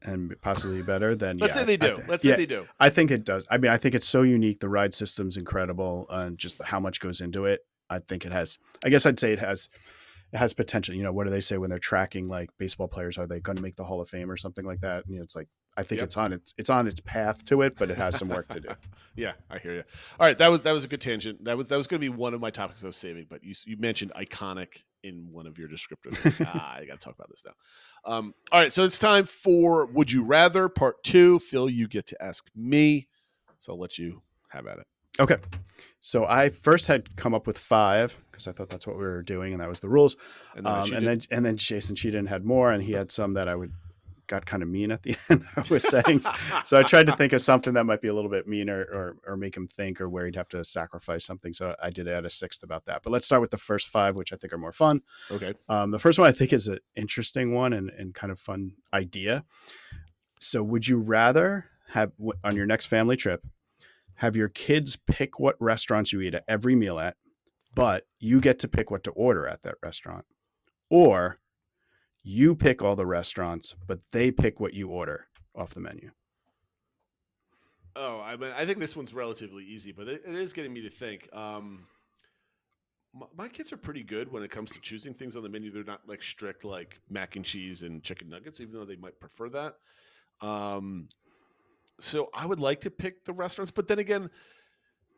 and possibly better, then Let's say they do. Say they do. I think it does. I mean, I think it's so unique. The ride system's incredible, and just how much goes into it. I think it has. I guess I'd say it has potential. What do they say when they're tracking like baseball players? Are they going to make the Hall of Fame or something like that? It's like I think it's on its path to it, but it has some work to do. Yeah, I hear you. All right, that was a good tangent. That was going to be one of my topics I was saving, but you mentioned iconic in one of your descriptors. I got to talk about this now. All right, so it's time for Would You Rather Part 2. Phil, you get to ask me, so I'll let you have at it. Okay. So I first had come up with 5 because I thought that's what we were doing, and that was the rules. And then Jason cheated and had more, and he had some that got kind of mean at the end. I was saying, so I tried to think of something that might be a little bit meaner or make him think, or where he'd have to sacrifice something. So I did add a 6th about that. But let's start with the first 5, which I think are more fun. Okay. The first one I think is an interesting one and kind of fun idea. So would you rather have on your next family trip, have your kids pick what restaurants you eat at every meal at, but you get to pick what to order at that restaurant, or you pick all the restaurants, but they pick what you order off the menu? Oh, I think this one's relatively easy, but it is getting me to think. My kids are pretty good when it comes to choosing things on the menu. They're not like strict like mac and cheese and chicken nuggets, even though they might prefer that. So I would like to pick the restaurants, but then again,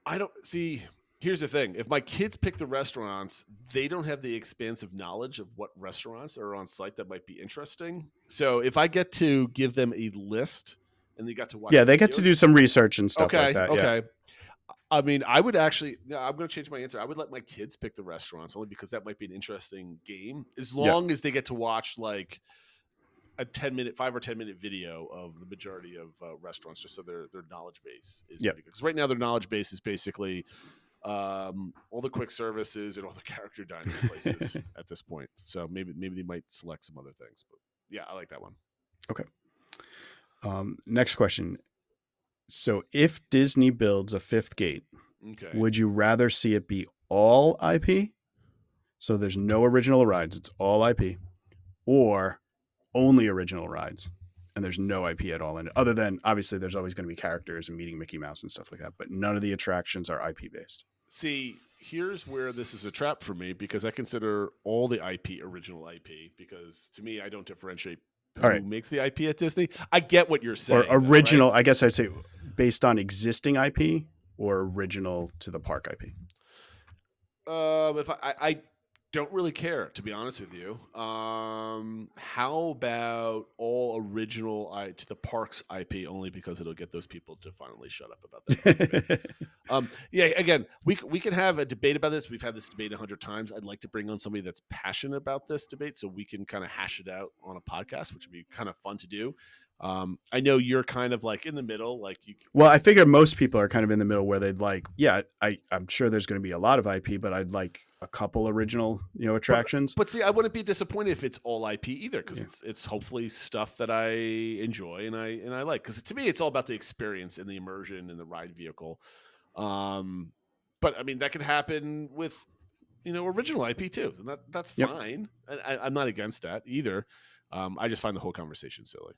I don't see. Here's the thing. If my kids pick the restaurants, they don't have the expansive knowledge of what restaurants are on site that might be interesting. So if I get to give them a list and they got to watch they get to do some research and stuff like that. Okay. Yeah. I mean, I would actually, I'm going to change my answer. I would let my kids pick the restaurants only because that might be an interesting game as long as they get to watch like a 5 or 10 minute video of the majority of restaurants, just so their knowledge base is pretty good. Because right now their knowledge base is basically all the quick services and all the character dining places at this point. So maybe they might select some other things, but yeah, I like that one. Okay. Next question. So if Disney builds a 5th gate, would you rather see it be all IP? So there's no original rides. It's all IP, or only original rides and there's no IP at all in it, other than obviously there's always going to be characters and meeting Mickey Mouse and stuff like that, but none of the attractions are IP based. See, here's where this is a trap for me because I consider all the IP original IP because to me, I don't differentiate who makes the IP at Disney. I get what you're saying. Or original, I guess I'd say based on existing IP or original to the park IP. If I don't really care, to be honest with you. How about all original to the parks IP, only because it'll get those people to finally shut up about that. Yeah, again, we can have a debate about this. We've had this debate 100 times. I'd like to bring on somebody that's passionate about this debate so we can kind of hash it out on a podcast, which would be kind of fun to do. I know you're kind of like in the middle, like you. Well, I figure most people are kind of in the middle where they'd like, yeah, I'm sure there's going to be a lot of IP, but I'd like a couple original, attractions. But see, I wouldn't be disappointed if it's all IP either, because it's hopefully stuff that I enjoy and I like. Because to me, it's all about the experience and the immersion in the ride vehicle. But I mean, that could happen with original IP too, and that's fine. I'm not against that either. I just find the whole conversation silly.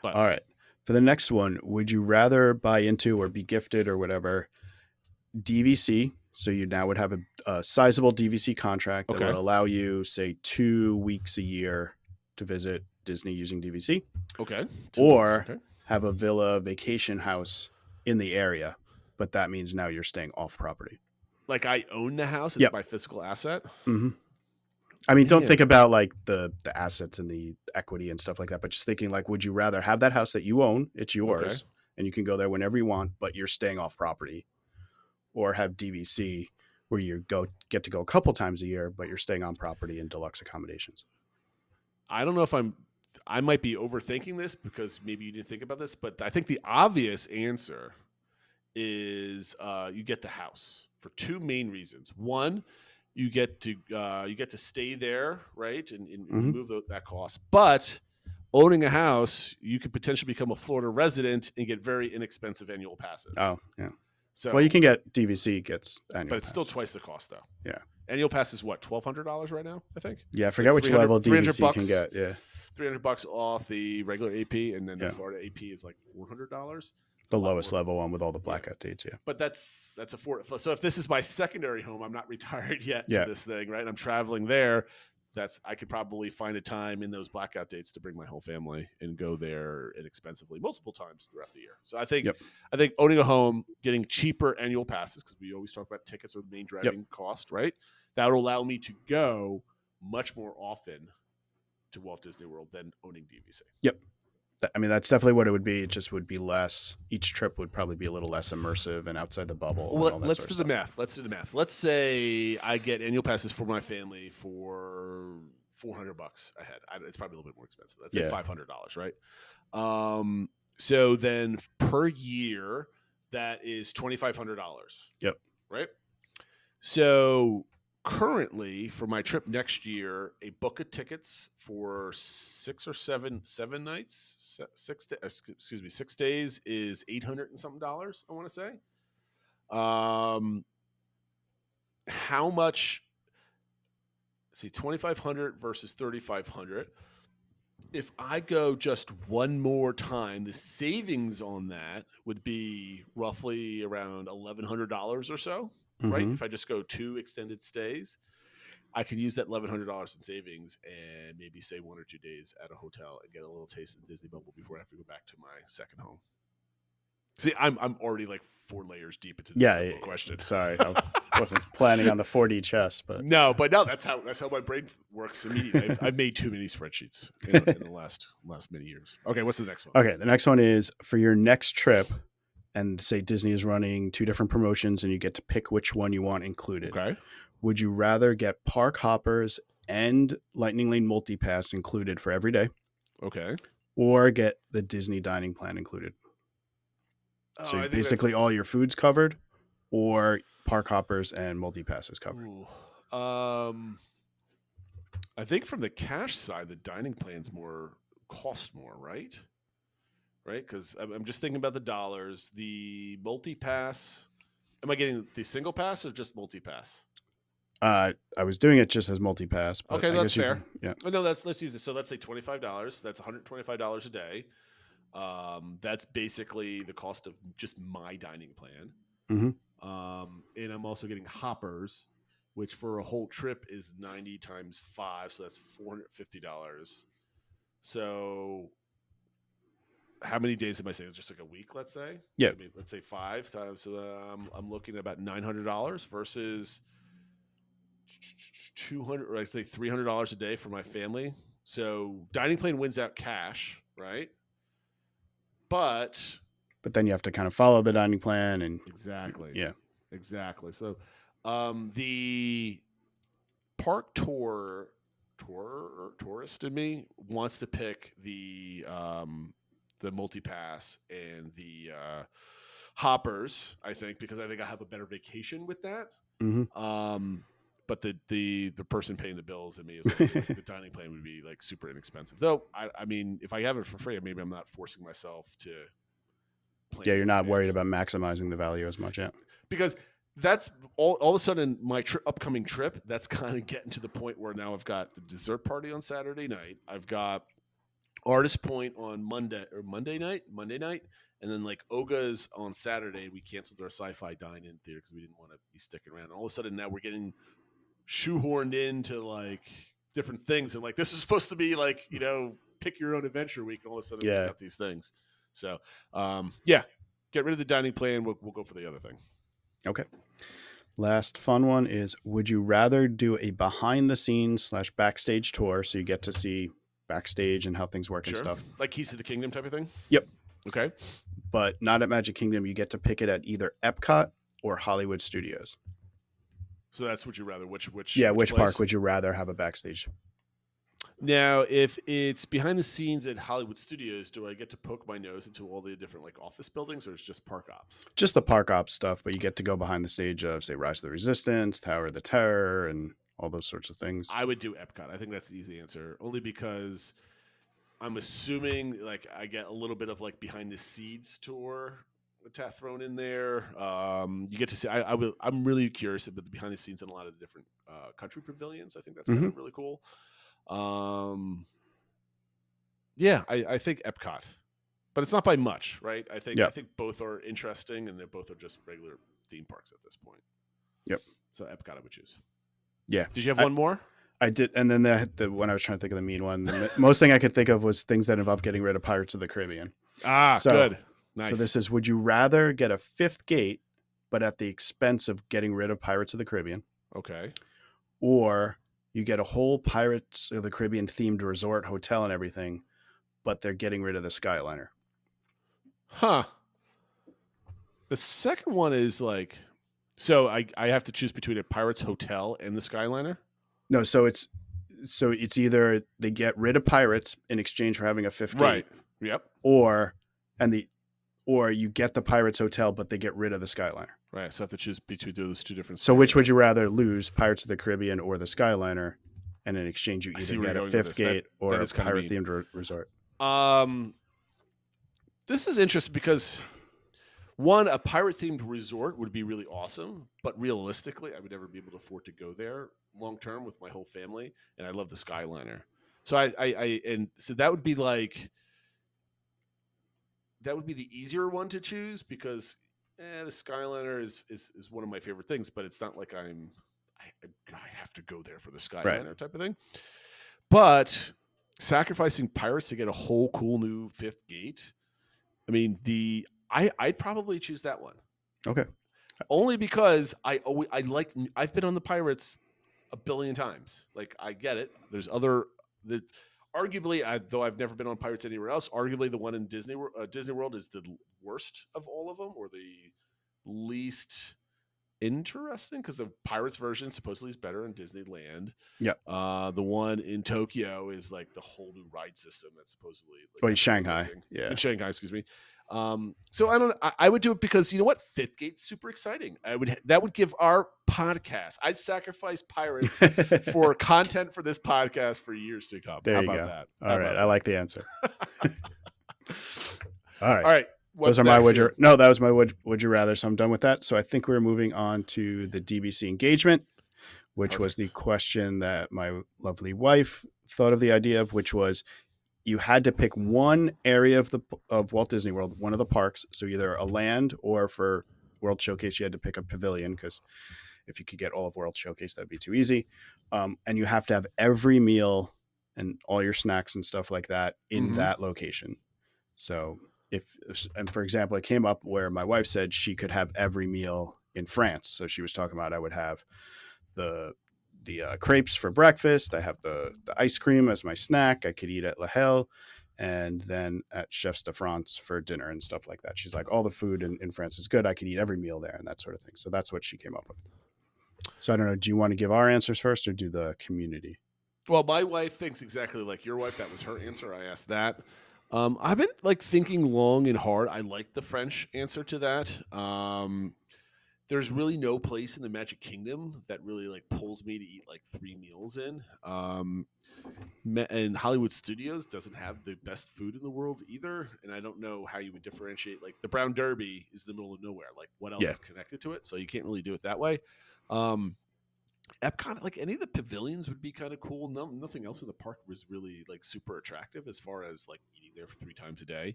But all right, for the next one, would you rather buy into or be gifted or whatever DVC? So you now would have a sizable DVC contract that would allow you, say, 2 weeks a year to visit Disney using DVC. Okay. Or have a villa vacation house in the area, but that means now you're staying off property. Like I own the house; it's my physical asset. Mm-hmm. I mean, don't think about like the assets and the equity and stuff like that, but just thinking like, would you rather have that house that you own, it's yours, and you can go there whenever you want, but you're staying off property, or have DVC where you get to go a couple times a year, but you're staying on property in deluxe accommodations? I don't know if I might be overthinking this because maybe you didn't think about this, but I think the obvious answer is you get the house for two main reasons. One, you get to stay there, right, and remove that cost. But owning a house, you could potentially become a Florida resident and get very inexpensive annual passes. Oh, yeah. So, well, you can get DVC gets annual, but it's passes. still twice the cost though. Yeah, annual pass is what, $1,200 right now, I think. Yeah, I forget which level DVC you can get. Yeah, $300 off the regular AP, and then the Florida AP is like $400. The lowest level one with all the blackout dates, But that's affordable. So if this is my secondary home, I'm not retired yet to this thing, right? I'm traveling there. I could probably find a time in those blackout dates to bring my whole family and go there inexpensively multiple times throughout the year. So I think owning a home, getting cheaper annual passes, because we always talk about tickets are the main driving cost, right? That will allow me to go much more often to Walt Disney World than owning DVC. Yep. I mean, that's definitely what it would be. It just would be less. Each trip would probably be a little less immersive and outside the bubble. Well, let's do the math. Let's say I get annual passes for my family for $400 a head. It's probably a little bit more expensive. Let's say $500, right? So then per year, that is $2,500. Yep. Right. So currently, for my trip next year, a book of tickets for 6 or 7 nights, 6 days is $800 and something. I want to say. How much? See, 2,500 versus 3,500. If I go just one more time, the savings on that would be roughly around $1,100 or so. Right? If I just go 2 extended stays, I could use that $1,100 in savings and maybe stay 1 or 2 days at a hotel and get a little taste of the Disney bubble before I have to go back to my second home. See, I'm already like 4 layers deep into this question. Sorry, I wasn't planning on the 4D chess, but no, that's how my brain works immediately. I've made too many spreadsheets in the last many years. Okay, what's the next one? Okay, the next one is for your next trip. And say Disney is running 2 different promotions and you get to pick which one you want included. Okay. Would you rather get park hoppers and Lightning Lane multi-pass included for every day? Okay. Or get the Disney dining plan included? So basically all your food's covered, or park hoppers and multi-pass is covered? I think from the cash side, the dining plan's cost more, right? Right, because I'm just thinking about the dollars. The multi-pass, am I getting the single pass or just multi-pass? I was doing it just as multi-pass. But okay, that's fair. Yeah. Oh, no, let's use it. So let's say $25. That's $125 a day. That's basically the cost of just my dining plan. And I'm also getting hoppers, which for a whole trip is 90 times 5, so that's $450. So how many days am I saying? Just like a week, let's say. Yeah. Maybe, let's say 5 times. So I'm looking at about $900 versus 200, or I'd say $300 a day for my family. So dining plan wins out cash, right? But then you have to kind of follow the dining plan and exactly. Yeah. Exactly. So the park tourist in me wants to pick the multi-pass and the hoppers, I think, because I think I have a better vacation with that. Mhm. But the person paying the bills and me is like, the dining plan would be like super inexpensive. Though I mean, if I have it for free, maybe I'm not forcing myself to plan. Yeah, you're not worried about maximizing the value as much. Yeah. Because that's all of a sudden my upcoming trip, that's kind of getting to the point where now I've got the dessert party on Saturday night. I've got Artist Point on Monday night. And then like Oga's on Saturday. We canceled our sci-fi dine-in theater because we didn't want to be sticking around. And all of a sudden now we're getting shoehorned into like different things. And like, this is supposed to be like, pick your own adventure week. And all of a sudden we've got these things. So get rid of the dining plan. We'll go for the other thing. Okay. Last fun one is, would you rather do a behind the scenes / backstage tour so you get to see backstage and how things work and stuff? Like Keys to the Kingdom type of thing? Yep. Okay. But not at Magic Kingdom. You get to pick it at either Epcot or Hollywood Studios. So that's what you rather, which park would you rather have a backstage? Now, if it's behind the scenes at Hollywood Studios, do I get to poke my nose into all the different like office buildings, or it's just park ops? Just the park ops stuff, but you get to go behind the stage of, say, Rise of the Resistance, Tower of the Terror, and all those sorts of things. I would do Epcot. I think that's the easy answer, only because I'm assuming like I get a little bit of like behind the scenes tour thrown in there. You get to see. I'm really curious about the behind the scenes in a lot of the different country pavilions. I think that's kind of really cool. I think Epcot, but it's not by much, right? I think both are interesting, and they both are just regular theme parks at this point. Yep. So Epcot, I would choose. Yeah. Did you have one more? I did, and then the one I was trying to think of the mean one. The most thing I could think of was things that involve getting rid of Pirates of the Caribbean. Good. Nice. So this is: would you rather get a fifth gate, but at the expense of getting rid of Pirates of the Caribbean? Okay. Or you get a whole Pirates of the Caribbean themed resort, hotel, and everything, but they're getting rid of the Skyliner. Huh. The second one is like, so I have to choose between a Pirates hotel and the Skyliner? No, so it's either they get rid of Pirates in exchange for having a fifth gate. Right. Yep. Or you get the Pirates hotel, but they get rid of the Skyliner. Right. So I have to choose between those two different. So which would you rather lose, Pirates of the Caribbean or the Skyliner? And in exchange, you either get a fifth gate or a pirate themed resort. This is interesting because one, a pirate themed resort would be really awesome, but realistically, I would never be able to afford to go there long term with my whole family. And I love the Skyliner. So so that would be like. That would be the easier one to choose because the Skyliner is one of my favorite things, but it's not like I have to go there for the Skyliner type of thing. But sacrificing Pirates to get a whole cool new fifth gate, I mean, I'd probably choose that one. Okay. Only because I've been on the Pirates a billion times. Like I get it. There's arguably, though I've never been on Pirates anywhere else, arguably the one in Disney World is the worst of all of them, or the least interesting, because the Pirates version supposedly is better in Disneyland. Yeah. The one in Tokyo is like the whole new ride system that's supposedly in Shanghai. Yeah. In Shanghai, excuse me. So I would do it because you know what? Fifth Gate's super exciting. That would give our podcast. I'd sacrifice Pirates for content for this podcast for years to come. There How you about go. that? All right. I like the answer. All right. All right. Those are my that was my would you rather. So I'm done with that. So I think we're moving on to the DBC engagement, which was the question that my lovely wife thought of the idea of, which was, you had to pick one area of Walt Disney World, one of the parks. So either a land, or for World Showcase, you had to pick a pavilion, because if you could get all of World Showcase, that'd be too easy. And you have to have every meal and all your snacks and stuff like that in that location. So and for example, it came up where my wife said she could have every meal in France. So she was talking about I would have the crepes for breakfast. I have the ice cream as my snack. I could eat at La Halle, and then at Chefs de France for dinner and stuff like that. She's like, all the food in France is good. I could eat every meal there and that sort of thing. So that's what she came up with. So I don't know. Do you want to give our answers first or do the community? Well, my wife thinks exactly like your wife. That was her answer. I asked that. I've been like thinking long and hard. I like the French answer to that. There's really no place in the Magic Kingdom that really like pulls me to eat like 3 meals in. And Hollywood Studios doesn't have the best food in the world either. And I don't know how you would differentiate. Like the Brown Derby is in the middle of nowhere. Like what else is connected to it? So you can't really do it that way. Epcot, like any of the pavilions would be kind of cool. Nothing else in the park was really like super attractive as far as like eating there for 3 times a day.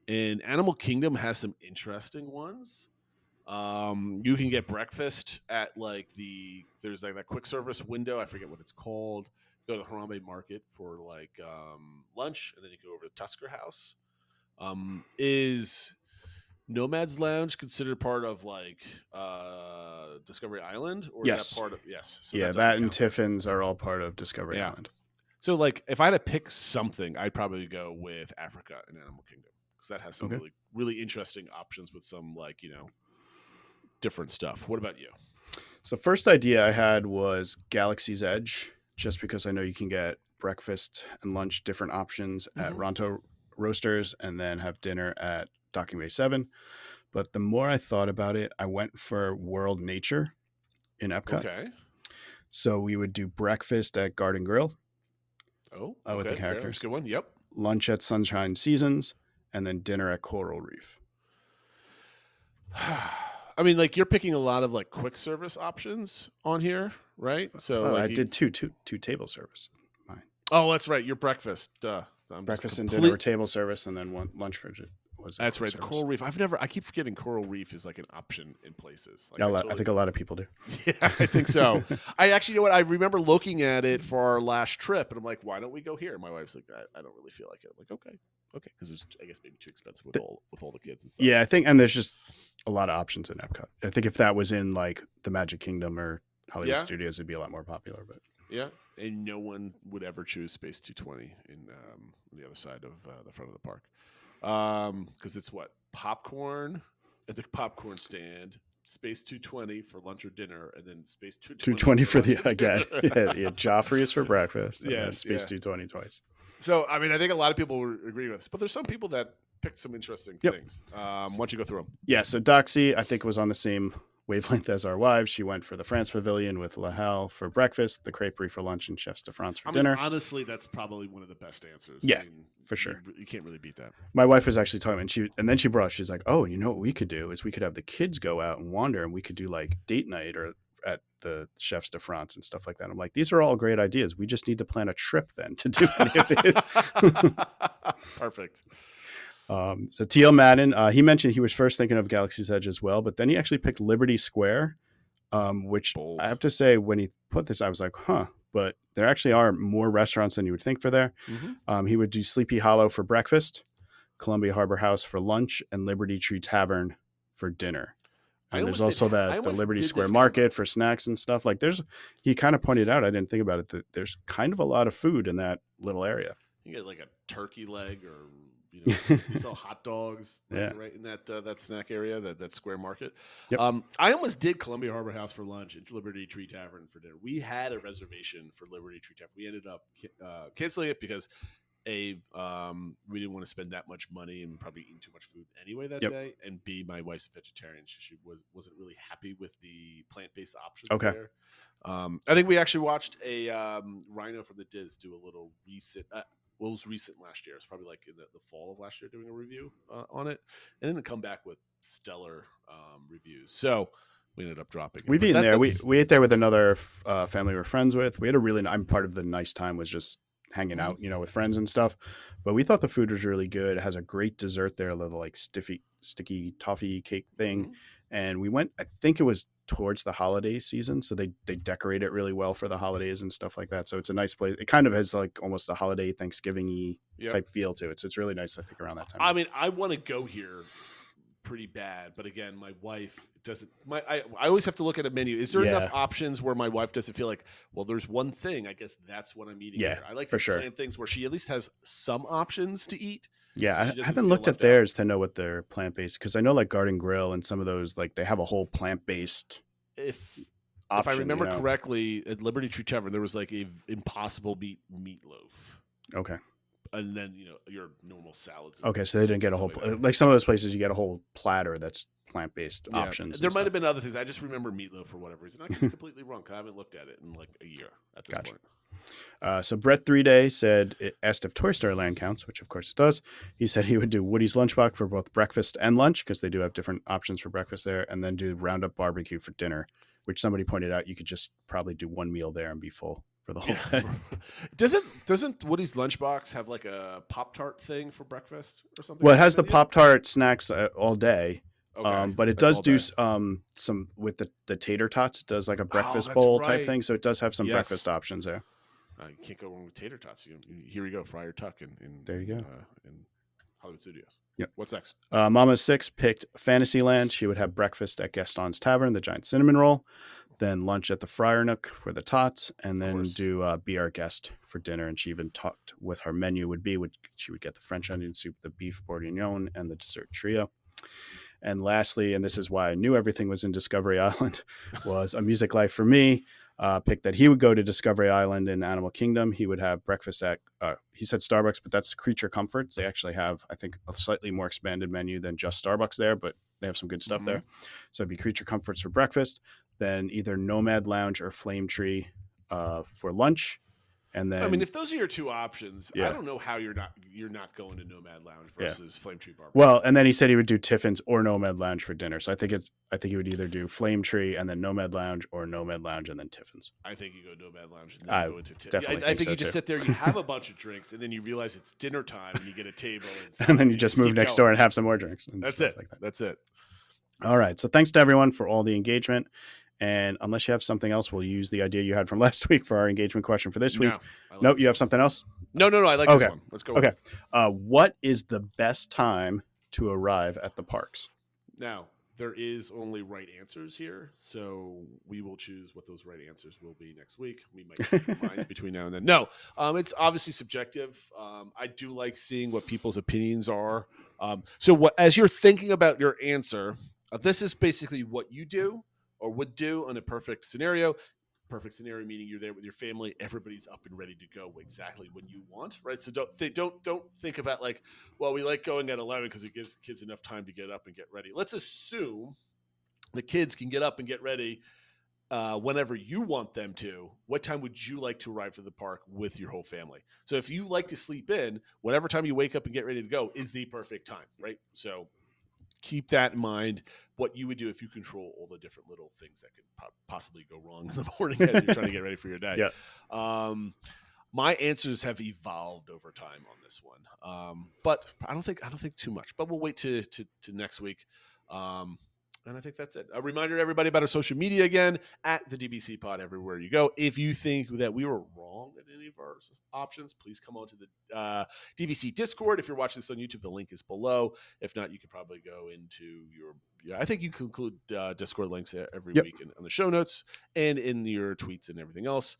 And Animal Kingdom has some interesting ones. You can get breakfast at like there's like that quick service window. I forget what it's called. Go to the Harambe Market for like lunch, and then you can go over to Tusker House. Is Nomad's Lounge considered part of like Discovery Island, or yes, is that part of So that and Tiffin's are all part of Discovery Island. So like if I had to pick something, I'd probably go with Africa and Animal Kingdom because that has some really really interesting options with some like different stuff. What about you? So first idea I had was Galaxy's Edge, just because I know you can get breakfast and lunch different options at Ronto Roasters and then have dinner at Docking Bay 7. But the more I thought about it, I went for World Nature in Epcot. Okay. So we would do breakfast at Garden Grill. Oh, with the characters. That's a good one. Yep. Lunch at Sunshine Seasons, and then dinner at Coral Reef. I mean, like you're picking a lot of like quick service options on here, right? So I did two table service. Mine. Oh, that's right. Your breakfast. Breakfast and dinner were table service, and then one lunch for was. That's right. The Coral Reef. I keep forgetting Coral Reef is like an option in places. Like, I think a lot of people do. Yeah, I think so. I actually, you know what? I remember looking at it for our last trip, and I'm like, why don't we go here? And my wife's like, I don't really feel like it. I'm like, okay, because it's I guess maybe too expensive with all the kids and stuff. Yeah, I think, and there's just a lot of options in Epcot. I think if that was in like the Magic Kingdom or Hollywood Studios, it'd be a lot more popular. But yeah, and no one would ever choose Space 220 in the other side of the front of the park, because it's what popcorn at the popcorn stand, Space 220 for lunch or dinner, and then Space 220 for the again. Yeah, Joffrey's for breakfast. And then Space 220 twice. So I mean, I think a lot of people would agree with this, but there's some people that picked some interesting things. Why don't you go through them? Yeah, so Doxy, I think, was on the same wavelength as our wives. She went for the France Pavilion with La Halle for breakfast, the Creperie for lunch, and Chefs de France for dinner. Honestly, that's probably one of the best answers. Yeah, for sure. You can't really beat that. My wife was actually talking, and then she brought, she's like, oh, you know what we could do is we could have the kids go out and wander, and we could do like date night or at the Chefs de France and stuff like that. I'm like, these are all great ideas. We just need to plan a trip then to do any of this. Perfect. So TL Madden, he mentioned he was first thinking of Galaxy's Edge as well, but then he actually picked Liberty Square, which bold. I have to say, when he put this, I was like, huh, but there actually are more restaurants than you would think for there. He would do Sleepy Hollow for breakfast, Columbia Harbor House for lunch, and Liberty Tree Tavern for dinner. And there's also the Liberty Square Market for snacks and stuff. Like he kind of pointed out, I didn't think about it, that there's kind of a lot of food in that little area. You get like a turkey leg or you sell hot dogs right in that snack area, that square market. Yep. I almost did Columbia Harbor House for lunch and Liberty Tree Tavern for dinner. We had a reservation for Liberty Tree Tavern. We ended up canceling it because we didn't want to spend that much money and probably eating too much food anyway that day. And B, my wife's a vegetarian. She wasn't really happy with the plant-based options there. I think we actually watched a Rhino from the Diz do a little recent. Well, it was recent last year. It's probably like in the fall of last year doing a review on it, and then to come back with stellar reviews. So we ended up dropping it. We've eaten there. We ate there with another family we're friends with. We had I'm part of the nice time was just hanging out, with friends and stuff. But we thought the food was really good. It has a great dessert there, a little like sticky toffee cake thing. And we went, I think it was towards the holiday season, so they decorate it really well for the holidays and stuff like that. So it's a nice place. It kind of has like almost a holiday Thanksgiving-y type feel to it. So it's really nice, I think, around that time. I mean, I want to go here pretty bad, but again, my wife doesn't. I always have to look at a menu. Is there enough options where my wife doesn't feel like, well, there's one thing, I guess that's what I'm eating here. I like to plan things where she at least has some options to eat. Yeah, so I haven't looked at theirs to know what they're plant-based, because I know like Garden Grill and some of those, like they have a whole plant-based If I remember correctly, at Liberty Tree Tavern, there was like a Impossible meatloaf. Okay. And then, your normal salads. Okay, so they didn't get a whole like some of those places you get a whole platter that's plant-based options. There might have been other things. I just remember meatloaf for whatever reason. I could be completely wrong because I haven't looked at it in like a year at this point. So Brett 3-Day asked if Toy Story Land counts, which of course it does. He said he would do Woody's Lunchbox for both breakfast and lunch, because they do have different options for breakfast there, and then do Roundup Barbecue for dinner, which somebody pointed out you could just probably do one meal there and be full for the whole day. Doesn't Woody's Lunchbox have like a Pop-Tart thing for breakfast or something? Well, it has the Pop-Tart snacks all day. Okay. But it does do some with the tater tots. It does like a breakfast bowl type thing, so it does have some breakfast options there. You can't go wrong with tater tots. Here we go, Fry or Tuck in there you go in Hollywood Studios. Yep. What's next? Mama 6 picked Fantasyland. She would have breakfast at Gaston's Tavern, the giant cinnamon roll, then lunch at the Friar Nook for the tots, and then do Be Our Guest for dinner. And she even talked with her menu she would get the French onion soup, the beef bourguignon, and the dessert trio. And lastly, and this is why I knew everything was in Discovery Island, was A Music Life for Me. Picked that he would go to Discovery Island in Animal Kingdom. He would have breakfast at, he said Starbucks, but that's Creature Comforts. They actually have, I think, a slightly more expanded menu than just Starbucks there, but they have some good stuff there. So it'd be Creature Comforts for breakfast, then either Nomad Lounge or Flame Tree for lunch. And then, I mean, if those are your two options, I don't know how you're not going to Nomad Lounge versus Flame Tree Barbecue. Well, and then he said he would do Tiffin's or Nomad Lounge for dinner. So I think he would either do Flame Tree and then Nomad Lounge, or Nomad Lounge and then Tiffin's. I think you go Nomad Lounge and then go into Tiffin's. Definitely I think so you just too. sit there, you have a bunch of drinks, and then you realize it's dinner time, and you get a table, and then you just move next door and have some more drinks. That's it. Like that. That's it. All right. So thanks to everyone for all the engagement. And unless you have something else, we'll use the idea you had from last week for our engagement question for this week. Nope, you have something else? No. I like this one. Let's go. Okay. What is the best time to arrive at the parks? Now, there is only right answers here, so we will choose what those right answers will be next week. We might change our minds between now and then. No, it's obviously subjective. I do like seeing what people's opinions are. So as you're thinking about your answer, this is basically what you do or would do on a perfect scenario. Perfect scenario meaning you're there with your family, everybody's up and ready to go exactly when you want, right? So don't think about like, well, we like going at 11 because it gives kids enough time to get up and get ready. Let's assume the kids can get up and get ready whenever you want them to. What time would you like to arrive to the park with your whole family? So if you like to sleep in, whatever time you wake up and get ready to go is the perfect time, right? So keep that in mind, what you would do if you control all the different little things that could possibly go wrong in the morning as you're trying to get ready for your day. Yeah. My answers have evolved over time on this one, but I don't think too much. But we'll wait to next week. And I think that's it. A reminder to everybody about our social media again, at the DBC Pod everywhere you go. If you think that we were wrong at any of our options, please come on to the DBC Discord. If you're watching this on YouTube, the link is below. If not, you could probably go into I think you can include Discord links every week on the show notes and in your tweets and everything else.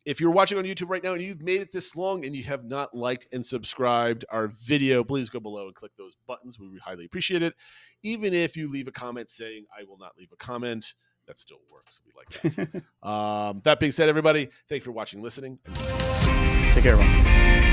If you're watching on YouTube right now and you've made it this long and you have not liked and subscribed our video, please go below and click those buttons. We highly appreciate it. Even if you leave a comment saying, I will not leave a comment, that still works. We like that. That being said, everybody, thank you for watching and listening. Take care, everyone.